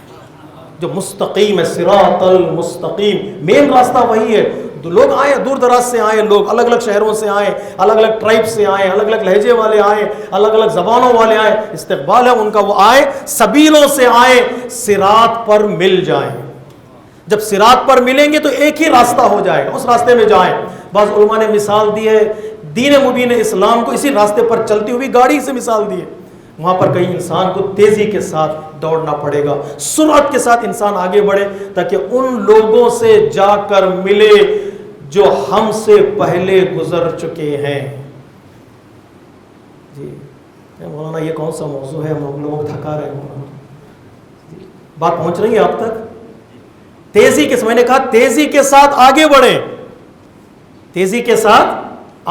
جو مستقیم ہے. صراط المستقیم مین راستہ وہی ہے. لوگ آئے دور دراز سے آئے، لوگ الگ الگ شہروں سے آئے، الگ الگ ٹرائب سے آئے، الگ الگ لہجے والے آئے، الگ الگ زبانوں والے آئے. استقبال ہے ان کا، وہ آئے سبیلوں سے آئے، صراط پر مل جائیں. جب صراط پر ملیں گے تو ایک ہی راستہ ہو جائے گا، اس راستے میں جائیں. بعض علماء نے مثال دی ہے دین مبین اسلام کو اسی راستے پر چلتی ہوئی گاڑی سے مثال دی ہے. وہاں پر کہیں انسان کو تیزی کے ساتھ دوڑنا پڑے گا، سرعت کے ساتھ انسان آگے بڑھے تاکہ ان لوگوں سے جا کر ملے جو ہم سے پہلے گزر چکے ہیں. جی مولانا یہ کون سا موضوع ہے، ہم لوگ تھکا رہے ہیں. بات پہنچ رہی ہے آپ تک؟ تیزی کے، میں نے کہا تیزی کے ساتھ آگے بڑھیں، تیزی کے ساتھ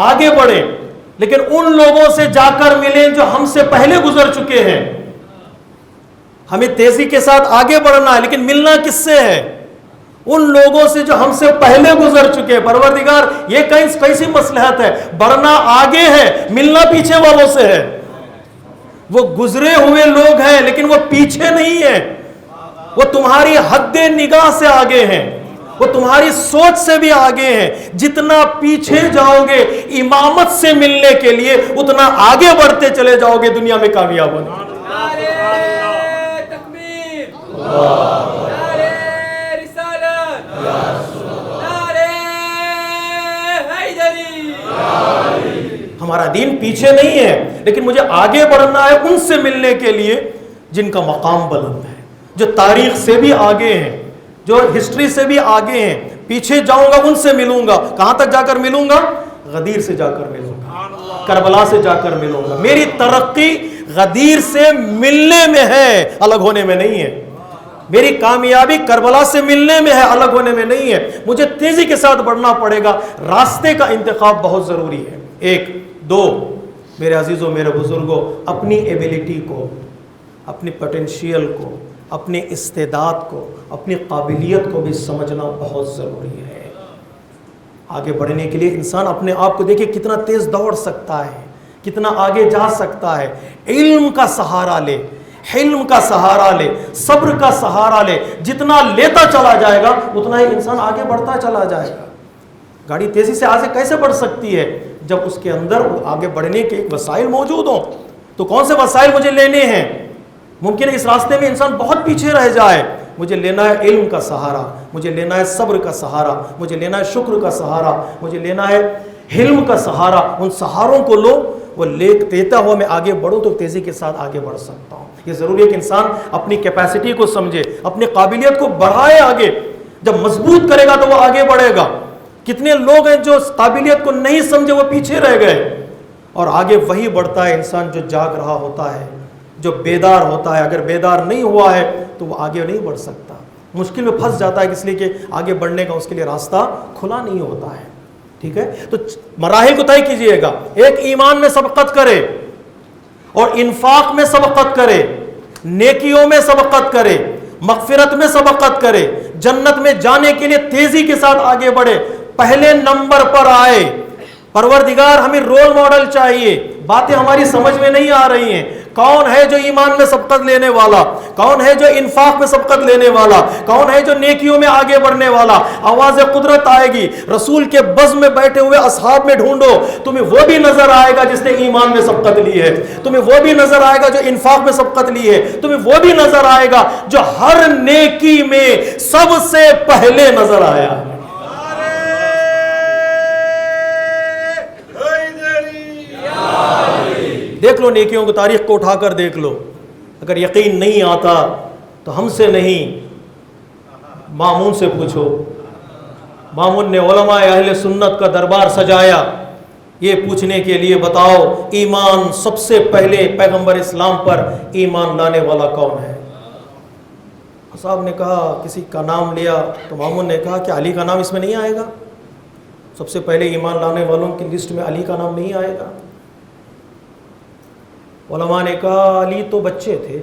آگے بڑھیں، لیکن ان لوگوں سے جا کر ملیں جو ہم سے پہلے گزر چکے ہیں. ہمیں تیزی کے ساتھ آگے بڑھنا ہے، لیکن ملنا کس سے ہے؟ ان لوگوں سے جو ہم سے پہلے گزر چکے ہیں. پروردگار یہ کیسی مصلحت ہے، بڑھنا آگے ہے، ملنا پیچھے والوں سے ہے. وہ گزرے ہوئے لوگ ہیں لیکن وہ پیچھے نہیں ہیں، وہ تمہاری حد نگاہ سے آگے ہیں، وہ تمہاری سوچ سے بھی آگے ہیں. جتنا پیچھے جاؤ گے امامت سے ملنے کے لیے اتنا آگے بڑھتے چلے جاؤ گے دنیا میں کامیاب ہونے. نعرہ تکبیر، نعرہ رسالت، نعرہ حیدری. ہمارا دین پیچھے نہیں ہے، لیکن مجھے آگے بڑھنا ہے ان سے ملنے کے لیے جن کا مقام بلند ہے، جو تاریخ سے بھی آگے ہیں، جو ہسٹری سے بھی آگے ہیں. پیچھے جاؤں گا ان سے ملوں گا. کہاں تک جا کر ملوں گا؟ غدیر سے جا کر ملوں گا، کربلا سے جا کر ملوں گا. میری ترقی غدیر سے ملنے میں ہے، الگ ہونے میں نہیں ہے. میری کامیابی کربلا سے ملنے میں ہے، الگ ہونے میں نہیں ہے. مجھے تیزی کے ساتھ بڑھنا پڑے گا. راستے کا انتخاب بہت ضروری ہے. 1 2 میرے عزیزوں، میرے بزرگوں، اپنی ایبیلٹی کو، اپنی پوٹینشیل کو، اپنے استعداد کو، اپنی قابلیت کو بھی سمجھنا بہت ضروری ہے. آگے بڑھنے کے لیے انسان اپنے آپ کو دیکھے کتنا تیز دوڑ سکتا ہے، کتنا آگے جا سکتا ہے. علم کا سہارا لے، حلم کا سہارا لے، صبر کا سہارا لے. جتنا لیتا چلا جائے گا اتنا ہی انسان آگے بڑھتا چلا جائے گا. گاڑی تیزی سے آگے کیسے بڑھ سکتی ہے؟ جب اس کے اندر آگے بڑھنے کے ایک وسائل موجود ہوں. تو کون سے وسائل مجھے لینے ہیں؟ ممکن ہے اس راستے میں انسان بہت پیچھے رہ جائے. مجھے لینا ہے علم کا سہارا، مجھے لینا ہے صبر کا سہارا، مجھے لینا ہے شکر کا سہارا، مجھے لینا ہے حلم کا سہارا. ان سہاروں کو لو. وہ دیتا ہوا میں آگے بڑھوں تو تیزی کے ساتھ آگے بڑھ سکتا ہوں. یہ ضروری ہے کہ انسان اپنی کیپیسٹی کو سمجھے, اپنی قابلیت کو بڑھائے آگے. جب مضبوط کرے گا تو وہ آگے بڑھے گا. کتنے لوگ ہیں جو اس قابلیت کو نہیں سمجھے, وہ پیچھے رہ گئے. اور آگے وہی بڑھتا ہے انسان جو جاگ رہا ہوتا ہے, جو بیدار ہوتا ہے. اگر بیدار نہیں ہوا ہے تو وہ آگے نہیں بڑھ سکتا, مشکل میں پھنس جاتا ہے, اس لیے کہ آگے بڑھنے کا اس کے لیے راستہ کھلا نہیں ہوتا ہے. ٹھیک ہے, تو مراحل کو طے کیجئے گا. ایک ایمان میں سبقت کرے, اور انفاق میں سبقت کرے, نیکیوں میں سبقت کرے, مغفرت میں سبقت کرے, جنت میں جانے کے لیے تیزی کے ساتھ آگے بڑھے, پہلے نمبر پر آئے. پروردگار ہمیں رول ماڈل چاہیے. باتیں ہماری سمجھ میں نہیں آ رہی ہیں. کون ہے جو ایمان میں سبقت لینے والا, کون ہے جو انفاق میں سبقت لینے والا, کون ہے جو نیکیوں میں آگے بڑھنے والا. آواز قدرت آئے گی, رسول کے بزم میں بیٹھے ہوئے اصحاب میں ڈھونڈو, تمہیں وہ بھی نظر آئے گا جس نے ایمان میں سبقت لی ہے, تمہیں وہ بھی نظر آئے گا جو انفاق میں سبقت لی ہے, تمہیں وہ بھی نظر آئے گا جو ہر نیکی میں سب سے پہلے نظر آیا ہے. دیکھ لو نیکیوں کی تاریخ کو اٹھا کر دیکھ لو. اگر یقین نہیں آتا تو ہم سے نہیں, مامون سے پوچھو. مامون نے علماء اہل سنت کا دربار سجایا یہ پوچھنے کے لیے, بتاؤ ایمان سب سے پہلے پیغمبر اسلام پر ایمان لانے والا کون ہے؟ صاحب نے کہا کسی کا نام لیا تو مامون نے کہا کہ علی کا نام اس میں نہیں آئے گا؟ سب سے پہلے ایمان لانے والوں کی لسٹ میں علی کا نام نہیں آئے گا؟ علماء نے کہا علی تو بچے تھے,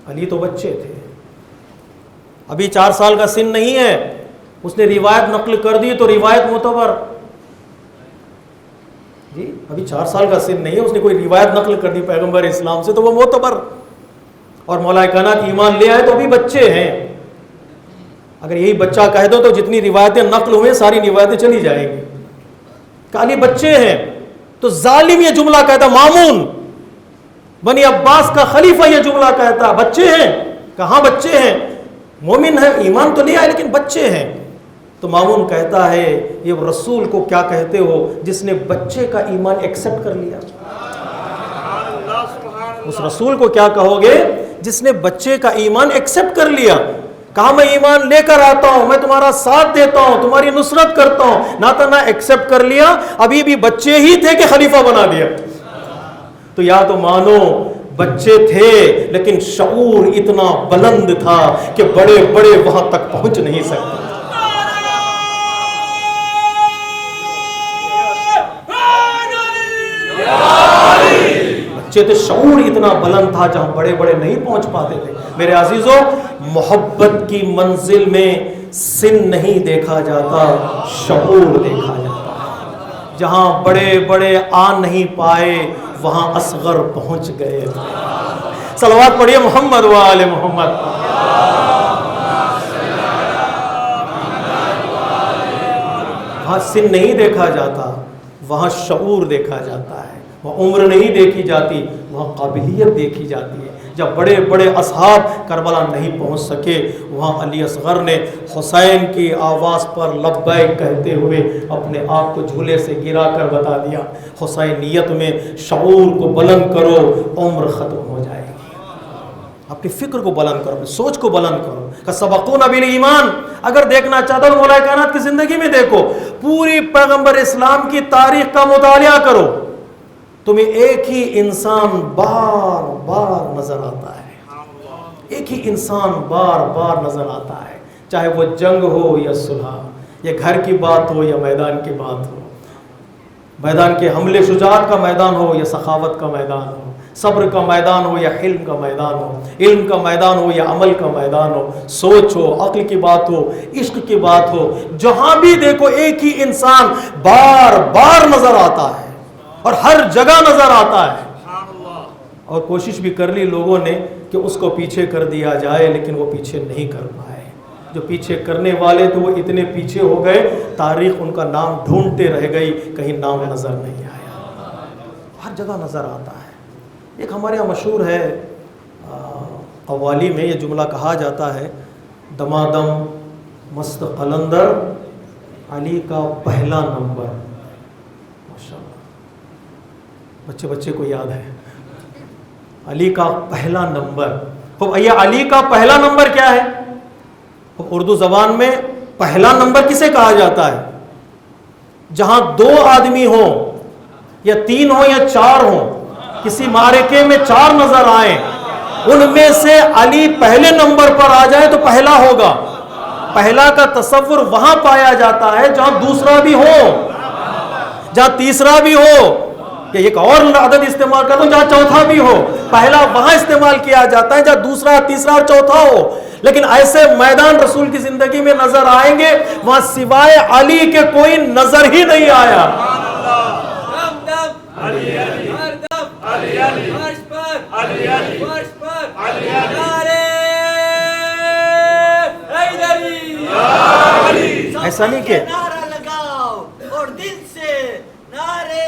علی تو بچے تھے, ابھی 4 سال کا سن نہیں ہے, اس نے روایت نقل کر دی تو روایت معتبر. جی ابھی 4 سال کا سن نہیں ہے, اس نے کوئی روایت نقل کر دی پیغمبر اسلام سے تو وہ معتبر. اور مولا کائنات ایمان لے آئے تو ابھی بچے ہیں. اگر یہی بچہ کہہ دو تو جتنی روایتیں نقل ہوئے ساری روایتیں چلی جائیں گی. کہ علی بچے ہیں تو ظالم یہ جملہ کہتا, مامون بنی عباس کا خلیفہ یہ جملہ کہتا بچے ہیں. کہاں بچے ہیں؟ مومن ہے, ایمان تو نہیں آئے لیکن بچے ہیں. تو مامون کہتا ہے یہ رسول کو کیا کہتے ہو جس نے بچے کا ایمان ایکسپٹ کر لیا؟ اس رسول کو کیا کہو گے جس نے بچے کا ایمان ایکسپٹ کر لیا؟ کہا میں ایمان لے کر آتا ہوں, میں تمہارا ساتھ دیتا ہوں, تمہاری نصرت کرتا ہوں. نہ ایکسپٹ کر لیا, ابھی بھی بچے ہی تھے کہ خلیفہ بنا دیا. تو یا تو مانو بچے تھے لیکن شعور اتنا بلند تھا کہ بڑے بڑے وہاں تک پہنچ نہیں سکتے. بچے تھے, شعور اتنا بلند تھا جہاں بڑے بڑے نہیں پہنچ پاتے تھے. میرے عزیزوں, محبت کی منزل میں سن نہیں دیکھا جاتا, شعور دیکھا جاتا ہے. جہاں بڑے بڑے آ نہیں پائے وہاں اصغر پہنچ گئے. صلوات پڑھیے محمد و آل محمد. وہاں سن نہیں دیکھا جاتا, وہاں شعور دیکھا جاتا ہے. وہاں عمر نہیں دیکھی جاتی, وہاں قابلیت دیکھی جاتی ہے. جب بڑے بڑے اصحاب کربلا نہیں پہنچ سکے, وہاں علی اصغر نے حسین کی آواز پر لبیک کہتے ہوئے اپنے آپ کو جھولے سے گرا کر بتا دیا, حسینیت میں شعور کو بلند کرو, عمر ختم ہو جائے گی. اپنی فکر کو بلند کرو, اپنی سوچ کو بلند کرو. کہ سبقونا بالایمان, اگر دیکھنا چاہتا ہو مولا کائنات کی زندگی میں دیکھو, پوری پیغمبر اسلام کی تاریخ کا مطالعہ کرو, تمہیں ایک ہی انسان بار بار نظر آتا ہے. ایک ہی انسان بار بار نظر آتا ہے, چاہے وہ جنگ ہو یا صلح, یا گھر کی بات ہو یا میدان کی بات ہو, میدان کے حملے شجاعت کا میدان ہو یا سخاوت کا میدان ہو, صبر کا میدان ہو یا حلم کا میدان ہو, علم کا میدان ہو یا عمل کا میدان ہو, سوچ ہو, عقل کی بات ہو, عشق کی بات ہو, جہاں بھی دیکھو ایک ہی انسان بار بار نظر آتا ہے اور ہر جگہ نظر آتا ہے. اور کوشش بھی کر لی لوگوں نے کہ اس کو پیچھے کر دیا جائے, لیکن وہ پیچھے نہیں کر پائے. جو پیچھے کرنے والے تو وہ اتنے پیچھے ہو گئے, تاریخ ان کا نام ڈھونڈتے رہ گئی, کہیں نام نظر نہیں آیا. ہر جگہ نظر آتا ہے. ایک ہمارے یہاں مشہور ہے, قوالی میں یہ جملہ کہا جاتا ہے, دمادم مست قلندر علی کا پہلا نمبر. ماشاءاللہ, بچے کو یاد ہے علی کا پہلا نمبر. یہ علی کا پہلا نمبر کیا ہے؟ اردو زبان میں پہلا نمبر کسے کہا جاتا ہے؟ جہاں 2 آدمی ہوں یا 3 ہوں یا 4 ہوں, کسی معرکے میں 4 نظر آئیں, ان میں سے علی پہلے نمبر پر آ جائے تو پہلا ہوگا. پہلا کا تصور وہاں پایا جاتا ہے جہاں دوسرا بھی ہو, جہاں تیسرا بھی ہو, یا ایک اور عدد استعمال کر دو جہاں چوتھا بھی ہو. پہلا وہاں استعمال کیا جاتا ہے جہاں دوسرا, تیسرا اور چوتھا ہو. لیکن ایسے میدان رسول کی زندگی میں نظر آئیں گے وہاں سوائے علی کے کوئی نظر ہی نہیں آیا. ایسا نہیں کہ نعرہ لگاؤ اور دل سے نعرے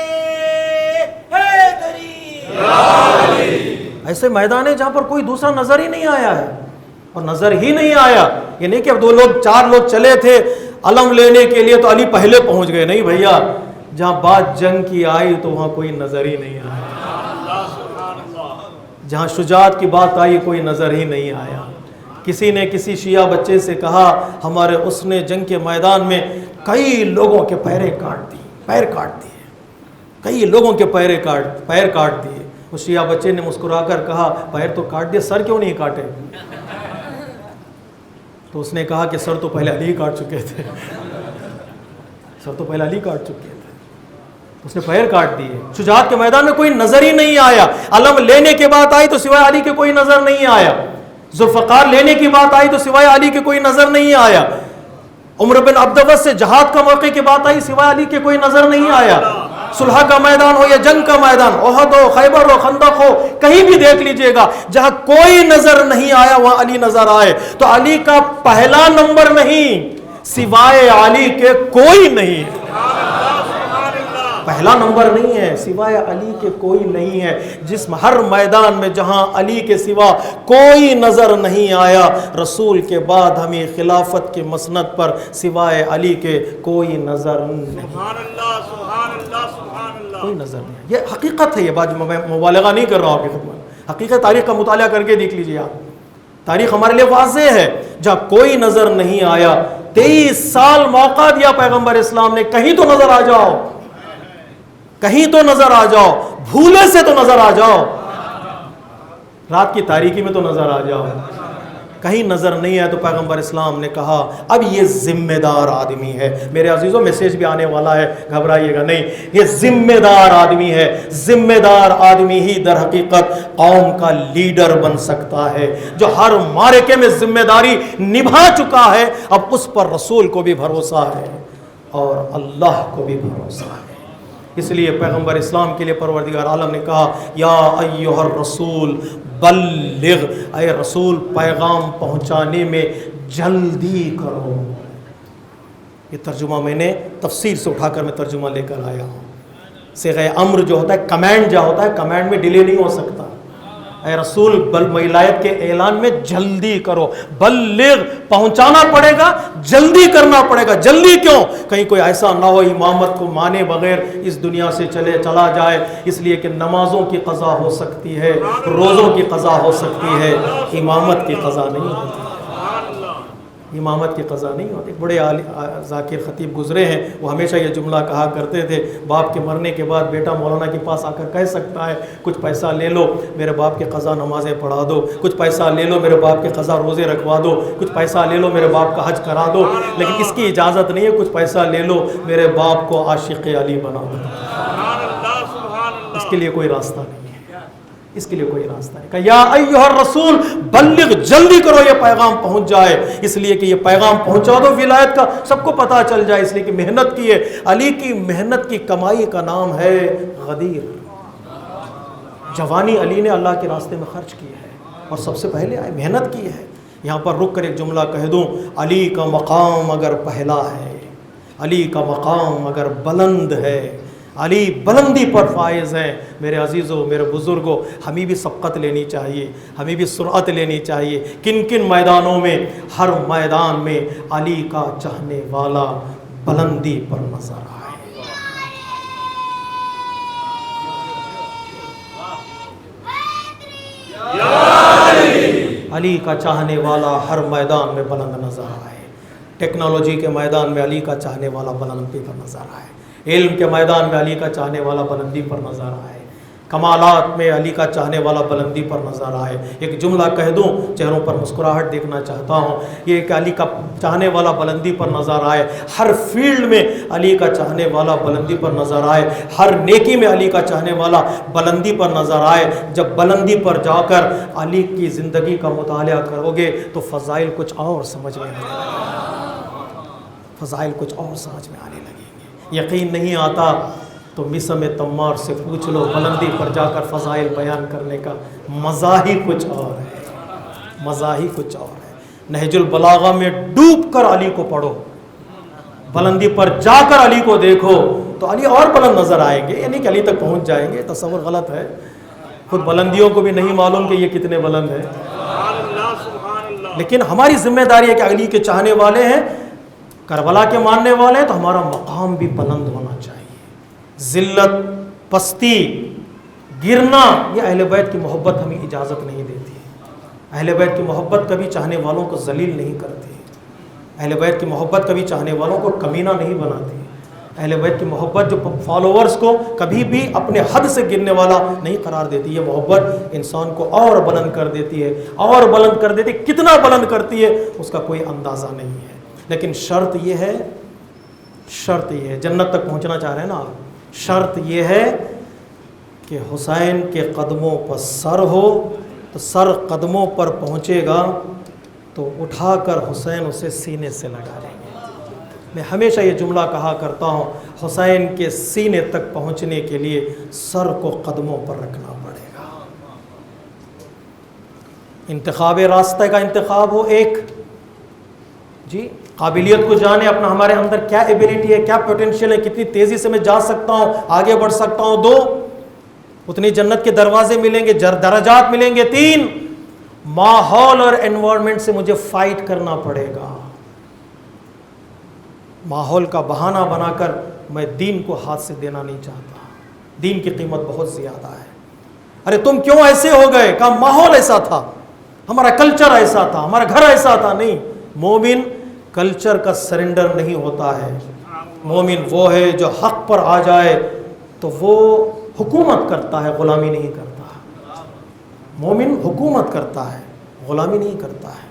ایسے میدان ہے جہاں پر کوئی دوسرا نظر ہی نہیں آیا ہے. اور نظر ہی نہیں آیا یہ نہیں کہ اب 2 لوگ 4 لوگ چلے تھے علم لینے کے لیے تو علی پہلے پہنچ گئے. نہیں بھیا, جہاں بات جنگ کی آئی تو وہاں کوئی نظر ہی نہیں آیا. جہاں شجاعت کی بات آئی کوئی نظر ہی نہیں آیا. کسی نے کسی شیعہ بچے سے کہا ہمارے اس نے جنگ کے میدان میں کئی لوگوں کے پیر کاٹ دیے, کئی لوگوں کے پیر کاٹ دیے. اس شیعہ بچے نے مسکرا کر کہا پیر تو کاٹ دیا, سر کیوں نہیں کاٹے؟ تو اس نے کہا کہ سر تو پہلے علی کاٹ چکے تھے, اس نے پیر کاٹ دیے. شجاعت کے میدان میں کوئی نظر ہی نہیں آیا. علم لینے کی بات آئی تو سوائے علی کے کوئی نظر نہیں آیا. ذوالفقار لینے کی بات آئی تو سوائے علی کے کوئی نظر نہیں آیا. عمر بن عبدوس سے جہاد کا موقع کی بات آئی سوائے علی کے کوئی نظر نہیں آیا. صلح کا میدان ہو یا جنگ کا میدان, احد ہو, خیبر ہو, خندق ہو, کہیں بھی دیکھ لیجئے گا جہاں کوئی نظر نہیں آیا وہاں علی نظر آئے. تو علی کا پہلا نمبر نہیں, سوائے علی کے کوئی نہیں. پہلا نمبر نہیں ہے, سوائے علی کے کوئی نہیں ہے. جس ہر میدان میں جہاں علی کے سوا کوئی نظر نہیں آیا, رسول کے بعد ہمیں خلافت کے مسند پر سوائے علی کے کوئی نظر نہیں. کوئی نظر نہیں. یہ حقیقت ہے, یہ بات میں مبالغہ نہیں کر رہا ہوں آپ کی خدمت. حقیقت تاریخ کا مطالعہ کر کے دیکھ لیجیے آپ, تاریخ ہمارے لیے واضح ہے. جہاں کوئی نظر نہیں آیا 23 سال موقع دیا پیغمبر اسلام نے, کہیں تو نظر آ جاؤ, کہیں تو نظر آ جاؤ, بھولے سے تو نظر آ جاؤ, رات کی تاریکی میں تو نظر آ جاؤ. کہیں نظر نہیں ہے تو پیغمبر اسلام نے کہا اب یہ ذمہ دار آدمی ہے. میرے عزیزوں میسیج بھی آنے والا ہے, گھبرائیے گا نہیں. یہ ذمہ دار آدمی ہے. ذمہ دار آدمی ہی در حقیقت قوم کا لیڈر بن سکتا ہے. جو ہر معرکے میں ذمہ داری نبھا چکا ہے, اب اس پر رسول کو بھی بھروسہ ہے اور اللہ کو بھی بھروسہ ہے. اس لیے پیغمبر اسلام کے لیے پروردگار عالم نے کہا یا ایھا الرسول بلغ, اے رسول پیغام پہنچانے میں جلدی کرو. یہ ترجمہ میں نے تفسیر سے اٹھا کر میں ترجمہ لے کر آیا ہوں. صیغہ امر جو ہوتا ہے, کمانڈ جو ہوتا ہے, کمانڈ میں ڈیلے نہیں ہو سکتا. اے رسول ولایت کے اعلان میں جلدی کرو. بلغ پہنچانا پڑے گا, جلدی کرنا پڑے گا. جلدی کیوں؟ کہیں کوئی ایسا نہ ہو امامت کو مانے بغیر اس دنیا سے چلا جائے. اس لیے کہ نمازوں کی قضا ہو سکتی ہے, روزوں کی قضا ہو سکتی ہے, امامت کی قضا نہیں ہوتی. امامت کی قضا نہیں ہوتی. بڑے ذاکر خطیب گزرے ہیں, وہ ہمیشہ یہ جملہ کہا کرتے تھے, باپ کے مرنے کے بعد بیٹا مولانا کے پاس آ کر کہہ سکتا ہے کچھ پیسہ لے لو میرے باپ کے قضا نمازیں پڑھا دو, کچھ پیسہ لے لو میرے باپ کے قضا روزے رکھوا دو, کچھ پیسہ لے لو میرے باپ کا حج کرا دو. لیکن اس کی اجازت نہیں ہے کچھ پیسہ لے لو میرے باپ کو عاشق علی بنا دو. اس کے لیے کوئی راستہ نہیں ہے, اس کے لیے کوئی راستہ نہیں. کہ یا ایھا الرسول بلغ, جلدی کرو یہ پیغام پہنچ جائے. اس لیے کہ یہ پیغام پہنچا دو ولایت کا, سب کو پتہ چل جائے. اس لیے کہ محنت کی ہے. علی کی محنت کی کمائی کا نام ہے غدیر. جوانی علی نے اللہ کے راستے میں خرچ کی ہے اور سب سے پہلے محنت کی ہے. یہاں پر رک کر ایک جملہ کہہ دوں, علی کا مقام اگر پہلا ہے, علی کا مقام اگر بلند ہے, علی بلندی پر فائز ہیں. میرے عزیزوں, میرے بزرگوں, ہمیں بھی سبقت لینی چاہیے, ہمیں بھی سرعت لینی چاہیے. کن کن میدانوں میں, ہر میدان میں علی کا چاہنے والا بلندی پر نظر آئے. علی کا چاہنے والا ہر میدان میں بلند نظر آئے. ٹیکنالوجی کے میدان میں علی کا چاہنے والا بلندی پر نظر آئے. علم کے میدان میں علی کا چاہنے والا بلندی پر نظر آئے. کمالات میں علی کا چاہنے والا بلندی پر نظر آئے. ایک جملہ کہہ دوں, چہروں پر مسکراہٹ دیکھنا چاہتا ہوں, یہ کہ علی کا چاہنے والا بلندی پر نظر آئے. ہر فیلڈ میں علی کا چاہنے والا بلندی پر نظر آئے. ہر نیکی میں علی کا چاہنے والا بلندی پر نظر آئے. جب بلندی پر جا کر علی کی زندگی کا مطالعہ کرو گے تو فضائل کچھ اور سمجھ میں آنے لگیں گے. فضائل کچھ اور سمجھ میں آنے لگیں گے. یقین نہیں آتا تو مسم تمار سے پوچھ لو, بلندی پر جا کر فضائل بیان کرنے کا مزہ ہی کچھ اور ہے. مزہ ہی کچھ اور ہے. نہج البلاغہ میں ڈوب کر علی کو پڑھو, بلندی پر جا کر علی کو دیکھو تو علی اور بلند نظر آئیں گے. یعنی کہ علی تک پہنچ جائیں گے, تصور غلط ہے. خود بلندیوں کو بھی نہیں معلوم کہ یہ کتنے بلند ہیں, لیکن ہماری ذمہ داری ہے کہ علی کے چاہنے والے ہیں, کربلا کے ماننے والے ہیں, تو ہمارا مقام بھی بلند ہونا چاہیے. ذلت, پستی, گرنا, یہ اہل بیت کی محبت ہمیں اجازت نہیں دیتی. اہل بیت کی محبت کبھی چاہنے والوں کو ذلیل نہیں کرتی. اہل بیت کی محبت کبھی چاہنے والوں کو کمینہ نہیں بناتی. اہل بیت کی محبت جو فالوورز کو کبھی بھی اپنے حد سے گرنے والا نہیں قرار دیتی. یہ محبت انسان کو اور بلند کر دیتی ہے, اور بلند کر دیتی. کتنا بلند کرتی ہے اس کا کوئی اندازہ نہیں ہے. لیکن شرط یہ ہے, جنت تک پہنچنا چاہ رہے ہیں نا آپ, شرط یہ ہے کہ حسین کے قدموں پر سر ہو. تو سر قدموں پر پہنچے گا تو اٹھا کر حسین اسے سینے سے لگا لیں گے. میں ہمیشہ یہ جملہ کہا کرتا ہوں, حسین کے سینے تک پہنچنے کے لیے سر کو قدموں پر رکھنا پڑے گا. انتخاب راستہ کا انتخاب ہو ایک, جی قابلیت کو جانے اپنا ہمارے اندر کیا ایبیلٹی ہے, کیا پوٹینشیل ہے, کتنی تیزی سے میں جا سکتا ہوں, آگے بڑھ سکتا ہوں. 2, اتنی جنت کے دروازے ملیں گے, درجات ملیں گے. 3, ماحول اور انوائرمنٹ سے مجھے فائٹ کرنا پڑے گا. ماحول کا بہانہ بنا کر میں دین کو ہاتھ سے دینا نہیں چاہتا. دین کی قیمت بہت زیادہ ہے. ارے تم کیوں ایسے ہو گئے؟ کہا ماحول ایسا تھا, ہمارا کلچر ایسا تھا, ہمارا گھر ایسا تھا. نہیں, مومن کلچر کا سرنڈر نہیں ہوتا ہے. مومن وہ ہے جو حق پر آ جائے تو وہ حکومت کرتا ہے, غلامی نہیں کرتا. مومن حکومت کرتا ہے, غلامی نہیں کرتا ہے.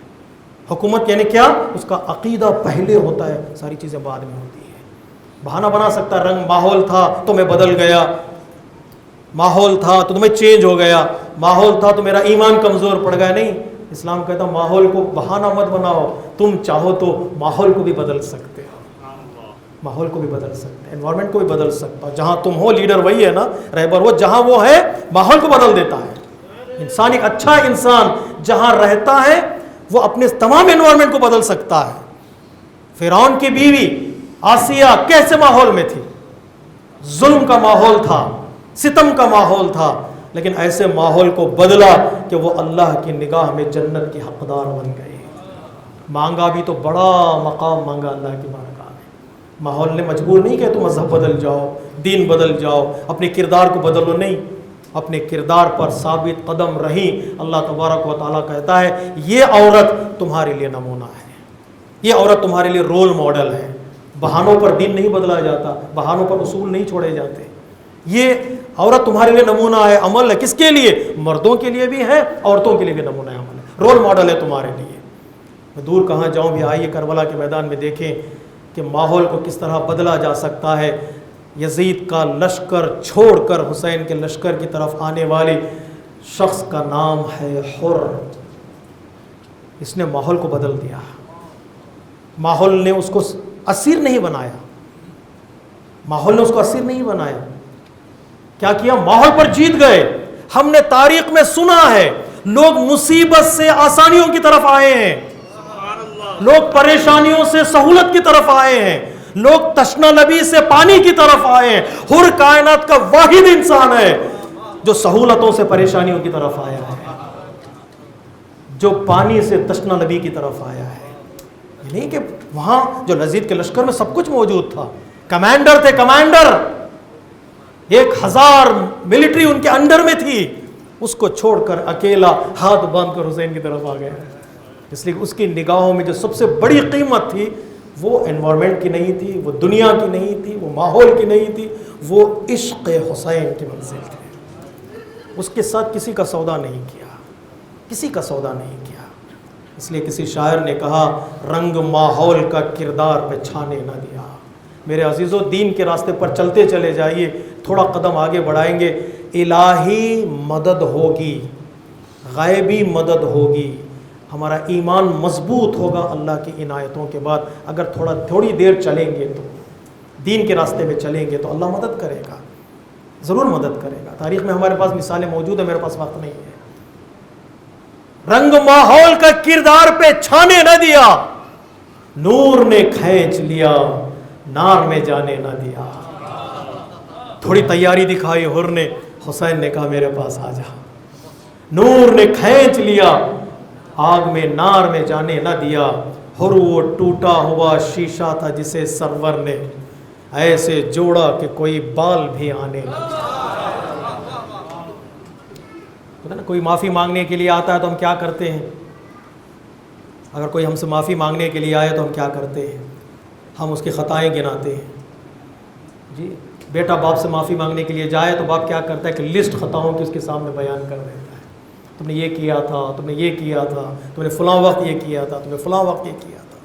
حکومت یعنی کیا؟ اس کا عقیدہ پہلے ہوتا ہے, ساری چیزیں بعد میں ہوتی ہیں. بہانہ بنا سکتا ہے, رنگ ماحول تھا تو میں بدل گیا, ماحول تھا تو میں چینج ہو گیا, ماحول تھا تو میرا ایمان کمزور پڑ گیا. نہیں, اسلام کہتا ماحول کو بہانہ مت بناؤ, تم چاہو تو ماحول کو بھی بدل سکتے ہو. ماحول کو بھی بدل سکتے, انوائرمنٹ کو بھی بدل سکتا. جہاں تم ہو لیڈر وہی ہے نا, رہبر وہ, جہاں وہ ہے ماحول کو بدل دیتا ہے. انسان ایک اچھا انسان جہاں رہتا ہے وہ اپنے تمام انوائرمنٹ کو بدل سکتا ہے. فرعون کی بیوی آسیہ کیسے ماحول میں تھی؟ ظلم کا ماحول تھا, ستم کا ماحول تھا, لیکن ایسے ماحول کو بدلا کہ وہ اللہ کی نگاہ میں جنت کی حقدار بن گئے. مانگا بھی تو بڑا مقام مانگا اللہ کی بارگاہ میں. ماحول نے مجبور نہیں کہ تم مذہب بدل جاؤ, دین بدل جاؤ, اپنے کردار کو بدلو. نہیں, اپنے کردار پر ثابت قدم رہی. اللہ تبارک و تعالیٰ کہتا ہے یہ عورت تمہارے لیے نمونہ ہے, یہ عورت تمہارے لیے رول ماڈل ہے. بہانوں پر دین نہیں بدلا جاتا, بہانوں پر اصول نہیں چھوڑے جاتے. یہ عورت تمہارے لیے نمونہ ہے, عمل ہے. کس کے لیے؟ مردوں کے لیے بھی ہے, عورتوں کے لیے بھی نمونہ عمل ہے, رول ماڈل ہے تمہارے لیے. میں دور کہاں جاؤں, بھی آئیے کربلا کے میدان میں دیکھیں کہ ماحول کو کس طرح بدلا جا سکتا ہے. یزید کا لشکر چھوڑ کر حسین کے لشکر کی طرف آنے والے شخص کا نام ہے حر. اس نے ماحول کو بدل دیا. ماحول نے اس کو اسیر نہیں بنایا, ماحول نے اس کو اسیر نہیں بنایا. کیا کیا؟ ماحول پر جیت گئے. ہم نے تاریخ میں سنا ہے لوگ مصیبت سے آسانیوں کی طرف آئے ہیں, لوگ پریشانیوں سے سہولت کی طرف آئے ہیں, لوگ تشنہ لبی سے پانی کی طرف آئے ہیں. حر کائنات کا واحد انسان ہے جو سہولتوں سے پریشانیوں کی طرف آیا ہے, جو پانی سے تشنہ لبی کی طرف آیا ہے. نہیں کہ وہاں جو یزید کے لشکر میں سب کچھ موجود تھا, کمانڈر تھے, کمانڈر 1000 ملٹری ان کے انڈر میں تھی, اس کو چھوڑ کر اکیلا ہاتھ باندھ کر حسین کی طرف آ گیا، اس لیے اس کی نگاہوں میں جو سب سے بڑی قیمت تھی وہ انوائرمنٹ کی نہیں تھی، وہ دنیا کی نہیں تھی، وہ ماحول کی نہیں تھی، وہ عشق حسین کی منزل تھی۔ اس کے ساتھ کسی کا سودا نہیں کیا، کسی کا سودا نہیں کیا۔ اس لیے کسی شاعر نے کہا رنگ ماحول کا کردار پہ چھانے نہ دیا۔ میرے عزیزو، دین کے راستے پر چلتے چلے جائیے، تھوڑا قدم آگے بڑھائیں گے، الہی مدد ہوگی، غیبی مدد ہوگی، ہمارا ایمان مضبوط ہوگا اللہ کی عنایتوں کے بعد۔ اگر تھوڑی دیر چلیں گے تو دین کے راستے میں چلیں گے تو اللہ مدد کرے گا، ضرور مدد کرے گا۔ تاریخ میں ہمارے پاس مثالیں موجود ہیں، میرے پاس وقت نہیں ہے۔ رنگ ماحول کا کردار پہ چھانے نہ دیا، نور نے کھینچ لیا نار میں جانے نہ دیا۔ تھوڑی تیاری دکھائی حر نے، حسین نے کہا میرے پاس آ جا۔ نور نے کھینچ لیا، آگ میں نار میں جانے نہ دیا۔ حر وہ ٹوٹا ہوا شیشہ تھا جسے سرور نے ایسے جوڑا کہ کوئی بال بھی آنے نہ دیا۔ پتہ نا، کوئی معافی مانگنے کے لیے آتا ہے تو ہم کیا کرتے ہیں؟ اگر کوئی ہم سے معافی مانگنے کے لیے آئے تو ہم کیا کرتے ہیں؟ ہم اس کی خطائیں گناتے ہیں۔ جی، بیٹا باپ سے معافی مانگنے کے لیے جائے تو باپ کیا کرتا ہے کہ لسٹ خطاؤں کی اس کے سامنے بیان کر دیتا ہے۔ تم نے یہ کیا تھا، تم نے یہ کیا تھا، تم نے فلاں وقت یہ کیا تھا، تم نے فلاں وقت یہ کیا تھا۔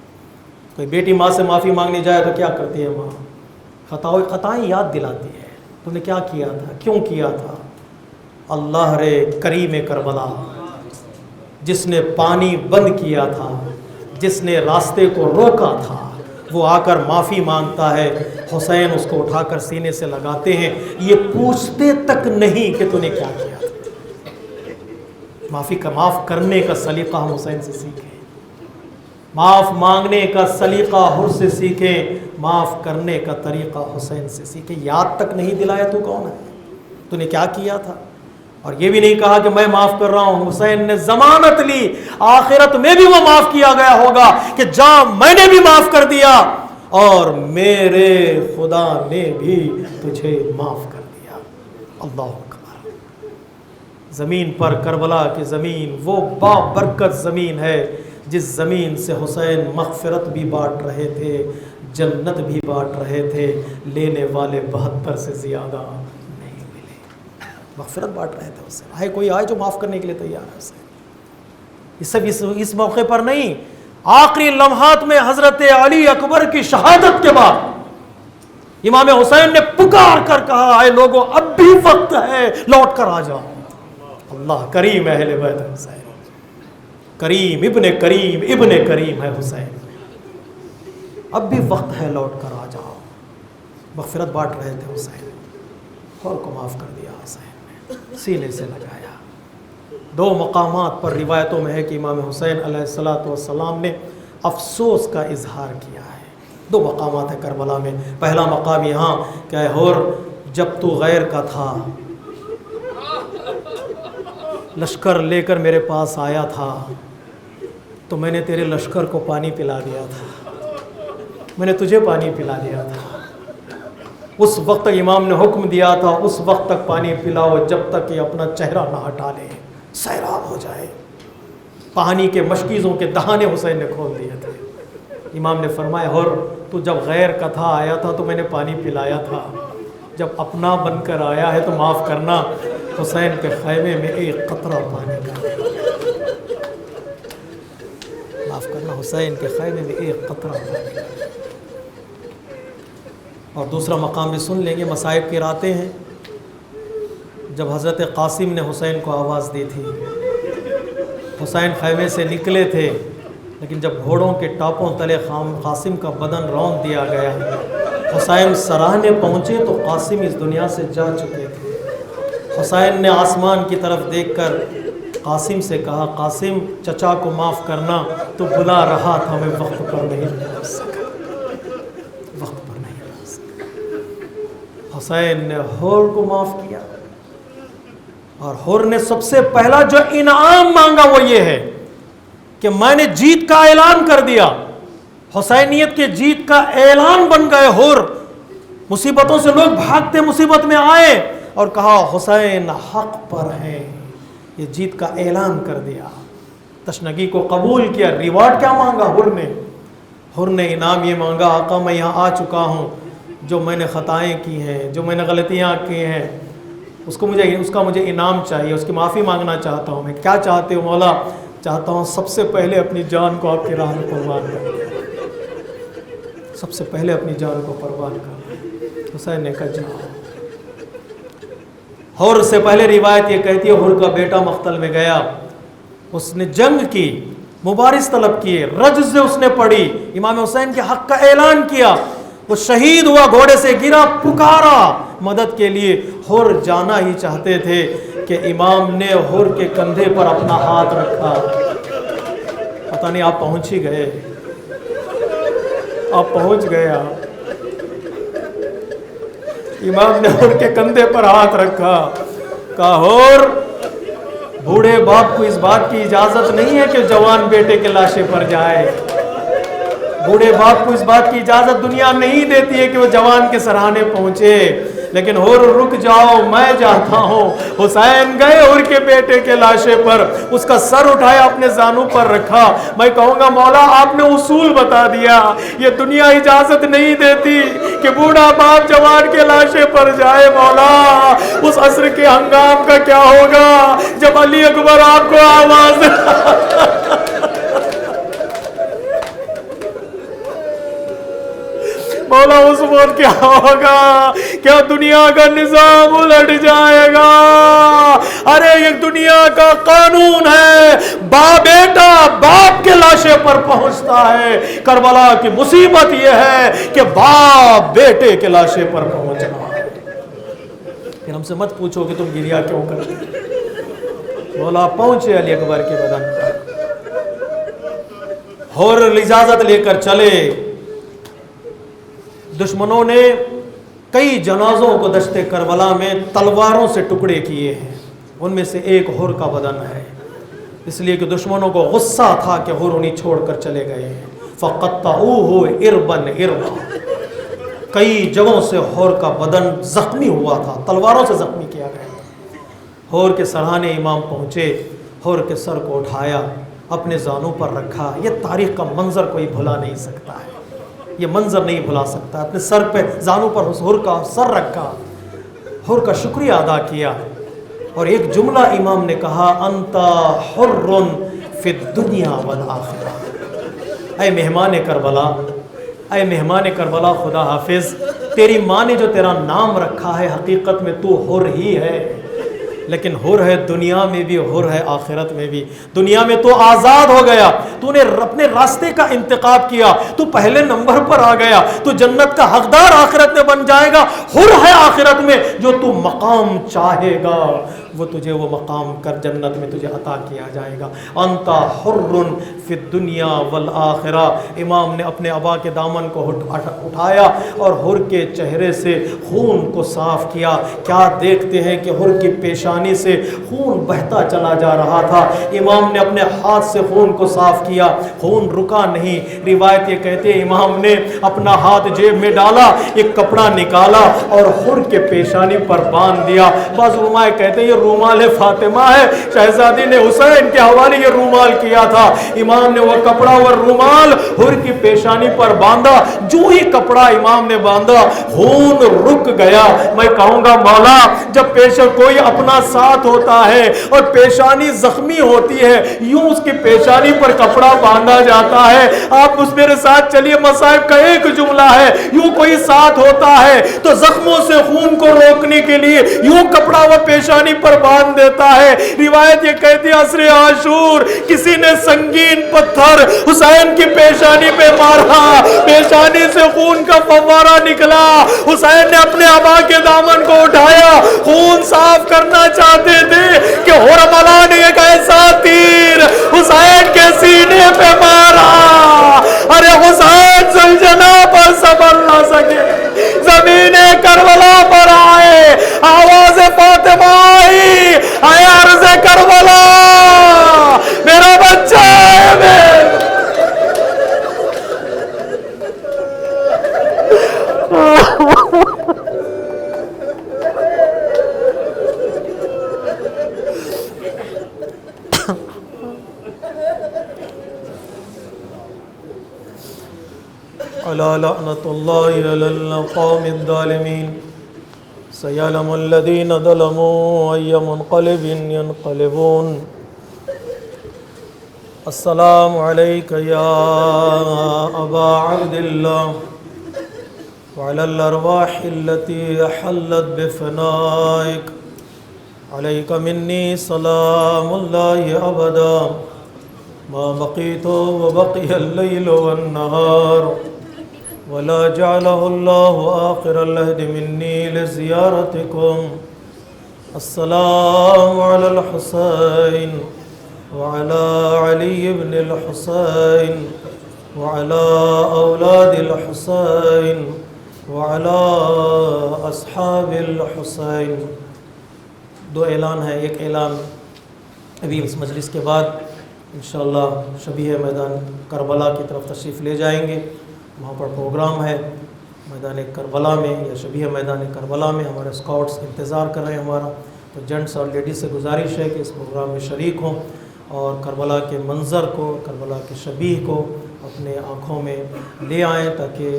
کوئی بیٹی ماں سے معافی مانگنے جائے تو کیا کرتی ہے ماں؟ خطائیں یاد دلاتی ہے، تم نے کیا کیا تھا، کیوں کیا تھا۔ اللہ رے کریم کربلا، جس نے پانی بند کیا تھا، جس نے راستے کو روکا تھا، وہ آ کر معافی مانگتا ہے۔ حسین اس کو اٹھا کر سینے سے لگاتے ہیں، یہ پوچھتے تک نہیں کہ تو نے کیا کیا تھا۔ معاف کرنے کا سلیقہ ہم حسین سے سیکھیں، معاف مانگنے کا سلیقہ حر سے سیکھیں، معاف کرنے کا طریقہ حسین سے سیکھیں۔ یاد تک نہیں دلایا تو کون ہے، تو نے کیا کیا تھا۔ اور یہ بھی نہیں کہا کہ میں معاف کر رہا ہوں۔ حسین نے ضمانت لی آخرت میں بھی وہ معاف کیا گیا ہوگا کہ جا میں نے بھی معاف کر دیا اور میرے خدا نے بھی تجھے معاف کر دیا۔ اللہ اکبر۔ زمین پر کربلا کی زمین وہ بابرکت زمین ہے جس زمین سے حسین مغفرت بھی بانٹ رہے تھے، جنت بھی بانٹ رہے تھے، لینے والے 72 سے زیادہ نہیں ملے۔ مغفرت بانٹ رہے تھے حسین، آئے کوئی آئے جو معاف کرنے کے لیے تیار ہے حسین۔ یہ سب اس موقع پر نہیں، آخری لمحات میں حضرت علی اکبر کی شہادت کے بعد امام حسین نے پکار کر کہا اے لوگوں اب بھی وقت ہے، لوٹ کر آ جاؤ۔ اللہ کریم اہل بیت حسین، کریم ابن کریم ہے حسین، اب بھی وقت ہے، لوٹ کر آ جاؤ۔ مغفرت بانٹ رہے تھے حسین، اور کو معاف کر دیا حسین نے، سینے سے لگایا۔ 2 مقامات پر روایتوں میں ہے کہ امام حسین علیہ الصلوۃ والسلام نے افسوس کا اظہار کیا ہے۔ 2 مقامات ہیں کربلا میں۔ پہلا مقام یہاں کہ اے حر، جب تو غیر کا تھا، لشکر لے کر میرے پاس آیا تھا تو میں نے تیرے لشکر کو پانی پلا دیا تھا، میں نے تجھے پانی پلا دیا تھا۔ اس وقت تک امام نے حکم دیا تھا اس وقت تک پانی پلاؤ جب تک کہ اپنا چہرہ نہ ہٹا لے، سیراب ہو جائے۔ پانی کے مشکیزوں کے دہانے حسین نے کھول دیے تھے۔ امام نے فرمایا حر، تو جب غیر کا تھا آیا تھا تو میں نے پانی پلایا تھا، جب اپنا بن کر آیا ہے تو معاف کرنا۔ حسین کے خیمے میں ایک قطرہ پانی کا، معاف کرنا، حسین کے خیمے میں ایک قطرہ پانی کا۔ اور دوسرا مقام بھی سن لیں گے، مصائب کی راتیں ہیں جب حضرت قاسم نے حسین کو آواز دی تھی۔ حسین خیمے سے نکلے تھے لیکن جب گھوڑوں کے ٹاپوں تلے قاسم کا بدن رون دیا گیا، حسین سراہنے پہنچے تو قاسم اس دنیا سے جا چکے تھے۔ حسین نے آسمان کی طرف دیکھ کر قاسم سے کہا قاسم چچا کو معاف کرنا، تو بلا رہا تھا میں وقت پر نہیں پہنچ سکا، وقت پر نہیں پہنچ سکا۔ حسین نے حر کو معاف کیا، اور حر نے سب سے پہلا جو انعام مانگا وہ یہ ہے کہ میں نے جیت کا اعلان کر دیا، حسینیت کے جیت کا اعلان بن گئے حر۔ مصیبتوں سے لوگ بھاگتے مصیبت میں آئے اور کہا حسین حق پر ہیں، یہ جیت کا اعلان کر دیا، تشنگی کو قبول کیا۔ ریوارڈ کیا مانگا حر نے انعام یہ مانگا، آقا میں یہاں آ چکا ہوں، جو میں نے خطائیں کی ہیں، جو میں نے غلطیاں کی ہیں، اس کا مجھے انعام چاہیے، اس کی معافی مانگنا چاہتا ہوں۔ میں کیا چاہتے ہو مولا؟ چاہتا ہوں سب سے پہلے اپنی جان کو آپ کی راہ میں قربان کر، سب سے پہلے اپنی جان کو قربان کر۔ حسین نے کہا جاؤ۔ حر سے پہلے روایت یہ کہتی ہے حر کا بیٹا مقتل میں گیا، اس نے جنگ کی، مبارز طلب کیے، رجز اس نے پڑھی، امام حسین کے حق کا اعلان کیا، وہ شہید ہوا، گھوڑے سے گرا، پکارا مدد کے لیے۔ حر جانا ہی چاہتے تھے کہ امام نے حر کے کندھے پر اپنا ہاتھ رکھا۔ پتہ نہیں آپ پہنچ ہی گئے، آپ پہنچ گئے۔ امام نے حر کے کندھے پر ہاتھ رکھا، کہا حر، بوڑھے باپ کو اس بات کی اجازت نہیں ہے کہ جوان بیٹے کے لاشے پر جائے، بوڑھے باپ کو اس بات کی اجازت دنیا نہیں دیتی ہے کہ وہ جوان کے سراہنے پہنچے، لیکن حر رک جاؤ، میں جاتا ہوں۔ حسین گئے حر کے بیٹے کے لاشے پر، اس کا سر اٹھایا، اپنے زانو پر رکھا۔ میں کہوں گا مولا آپ نے اصول بتا دیا، یہ دنیا اجازت نہیں دیتی کہ بوڑھا باپ جوان کے لاشے پر جائے۔ مولا اس عصر کے ہنگام کا کیا ہوگا جب علی اکبر آپ کو آواز مولا اس وقت کیا ہوگا؟ کیا دنیا کا نظام الٹ جائے گا؟ ارے یہ دنیا کا قانون ہے، بیٹا باپ کے لاشے پر پہنچتا ہے۔ کربلا کی مصیبت یہ ہے کہ باپ بیٹے کے لاشے پر پہنچنا ہے۔ پھر ہم سے مت پوچھو کہ تم گریا کیوں کرتے۔ مولا پہنچے علی اکبر کے بدن پر، حر اجازت لے کر چلے۔ دشمنوں نے کئی جنازوں کو دشت کربلا میں تلواروں سے ٹکڑے کیے ہیں، ان میں سے ایک حر کا بدن ہے، اس لیے کہ دشمنوں کو غصہ تھا کہ حر انہیں چھوڑ کر چلے گئے ہیں۔ فَقَطَّعُوهُ إِرْبًا إِرْبًا، کئی جگہوں سے حر کا بدن زخمی ہوا تھا، تلواروں سے زخمی کیا گیا۔ حر کے سرہانے امام پہنچے، حر کے سر کو اٹھایا، اپنے زانوں پر رکھا۔ یہ تاریخ کا منظر کوئی بھلا نہیں سکتا ہے، یہ منظر نہیں بھلا سکتا۔ اپنے سر پہ زانوں پر حر کا سر رکھا، حر کا شکریہ ادا کیا، اور ایک جملہ امام نے کہا، انت حر فی الدنیا والآخرہ۔ اے مہمان کربلا، اے مہمان کربلا، خدا حافظ، تیری ماں نے جو تیرا نام رکھا ہے حقیقت میں تو حر ہی ہے، لیکن حر ہے دنیا میں بھی، حر ہے آخرت میں بھی۔ دنیا میں تو آزاد ہو گیا، تو نے اپنے راستے کا انتخاب کیا، تو پہلے نمبر پر آ گیا، تو جنت کا حقدار آخرت میں بن جائے گا۔ حر ہے آخرت میں، جو تو مقام چاہے گا وہ تجھے وہ مقام کر جنت میں تجھے عطا کیا جائے گا۔ انت حر فی الدنیا والآخرہ۔ امام نے اپنے ابا کے دامن کو اٹھایا اور حر کے چہرے سے خون کو صاف کیا۔ کیا دیکھتے ہیں کہ حر کی پیشانی سے خون بہتا چلا جا رہا تھا۔ امام نے اپنے ہاتھ سے خون کو صاف کیا، خون رکا نہیں۔ روایت یہ کہتے ہیں امام نے اپنا ہاتھ جیب میں ڈالا، ایک کپڑا نکالا اور حر کے پیشانی پر باندھ دیا۔ بعض علماء کہتے ہیں یہ رومال فاطمہ ہے، شہزادی نے حسین کے حوالے یہ رومال کیا تھا۔ امام نے وہ کپڑا اور رومال حر کی پیشانی پر باندھا۔ جو ہی کپڑا امام نے باندھا خون رک گیا۔ میں کہوں گا مولا جب کوئی اپنا ساتھ ہوتا ہے اور پیشانی زخمی ہوتی ہے، یوں اس کی پیشانی پر کپڑا باندھا جاتا ہے۔ آپ اس میرے ساتھ چلیے، مصائب کا ایک جملہ ہے، یوں کوئی ساتھ ہوتا ہے تو زخموں سے خون کو روکنے کے لیے یوں کپڑا وہ پیشانی پر باندھ دیتا ہے۔ روایت یہ کہتی ہے عصر عاشور کسی نے سنگین پتھر حسین کی پیشانی پہ مارا، پیشانی سے خون کا فوارہ نکلا۔ حسین نے اپنے ابا کے دامن کو اٹھایا، خون صاف کرنا چاہتے تھے کہ حرملا نے ایک ایسا تیر حسین کے سینے پہ مارا، ارے حسین زلجنا پر سنبھل نہ سکے، زمین کربلا پر آئے، آواز فاطمہ آئی، اے عرض کربلا میرا بچہ ہے۔ ألا لعنة الله على القوم الظالمين سيعلم الذين ظلموا أي منقلب ينقلبون السلام عليك يا أبا عبد الله وعلى الأرواح التي حلت بفنائك عليك مني سلام الله أبدا ما بقيت وبقي الليل والنهار ولا جعله الله آخر العهد مني لزيارتكم السلام على الحسين وعلى علي بن الحسين وعلى أولاد الحسين وعلى أصحاب الحسين. دو اعلان ہے. ایک اعلان ابھی اس مجلس کے بعد انشاءاللہ شبیہ میدان کربلا کی طرف تشریف لے جائیں گے. وہاں پر پروگرام ہے میدان کربلا میں یا شبیہ میدان کربلا میں. ہمارے اسکاؤٹس انتظار کر رہے ہیں ہمارا. تو جینٹس اور لیڈیز سے گزارش ہے کہ اس پروگرام میں شریک ہوں اور کربلا کے منظر کو، کربلا کے شبیہ کو اپنے آنکھوں میں لے آئیں تاکہ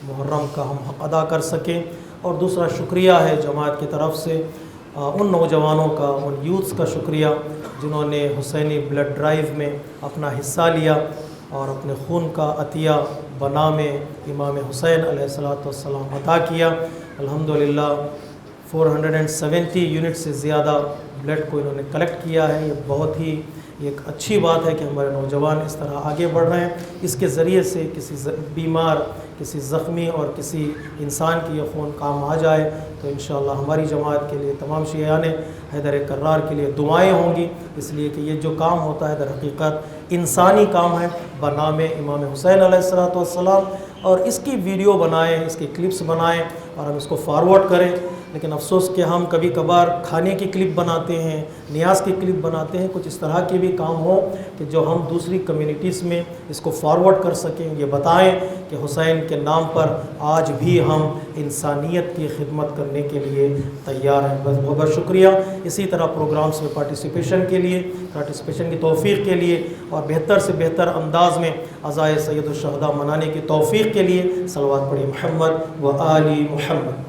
محرم کا ہم حق ادا کر سکیں. اور دوسرا شکریہ ہے جماعت کی طرف سے ان نوجوانوں کا، ان یوتھس کا شکریہ جنہوں نے حسینی بلڈ ڈرائیو میں اپنا حصہ لیا اور اپنے خون کا عطیہ بنام امام حسین علیہ السلام عطا کیا. الحمدللہ 470 یونٹ سے زیادہ بلڈ کو انہوں نے کلیکٹ کیا ہے. یہ بہت ہی ایک اچھی بات ہے کہ ہمارے نوجوان اس طرح آگے بڑھ رہے ہیں. اس کے ذریعے سے کسی بیمار، کسی زخمی اور کسی انسان کی یہ خون کام آ جائے تو انشاءاللہ ہماری جماعت کے لیے، تمام شیعان حیدر کرار کے لیے دعائیں ہوں گی. اس لیے کہ یہ جو کام ہوتا ہے در حقیقت انسانی کام ہے بنام امام حسین علیہ السلام. اور اس کی ویڈیو بنائیں، اس کی کلپس بنائیں اور ہم اس کو فارورڈ کریں. لیکن افسوس کہ ہم کبھی کبھار کھانے کی کلپ بناتے ہیں، نیاز کی کلپ بناتے ہیں. کچھ اس طرح کے بھی کام ہو کہ جو ہم دوسری کمیونٹیز میں اس کو فارورڈ کر سکیں. یہ بتائیں کہ حسین کے نام پر آج بھی ہم انسانیت کی خدمت کرنے کے لیے تیار ہیں. بس بہت بہت شکریہ. اسی طرح پروگرامز میں پارٹیسپیشن کی توفیق کے لیے اور بہتر سے بہتر انداز میں عزائے سید الشہداء منانے کی توفیق کے لیے صلوات پڑھی محمد و آل محمد.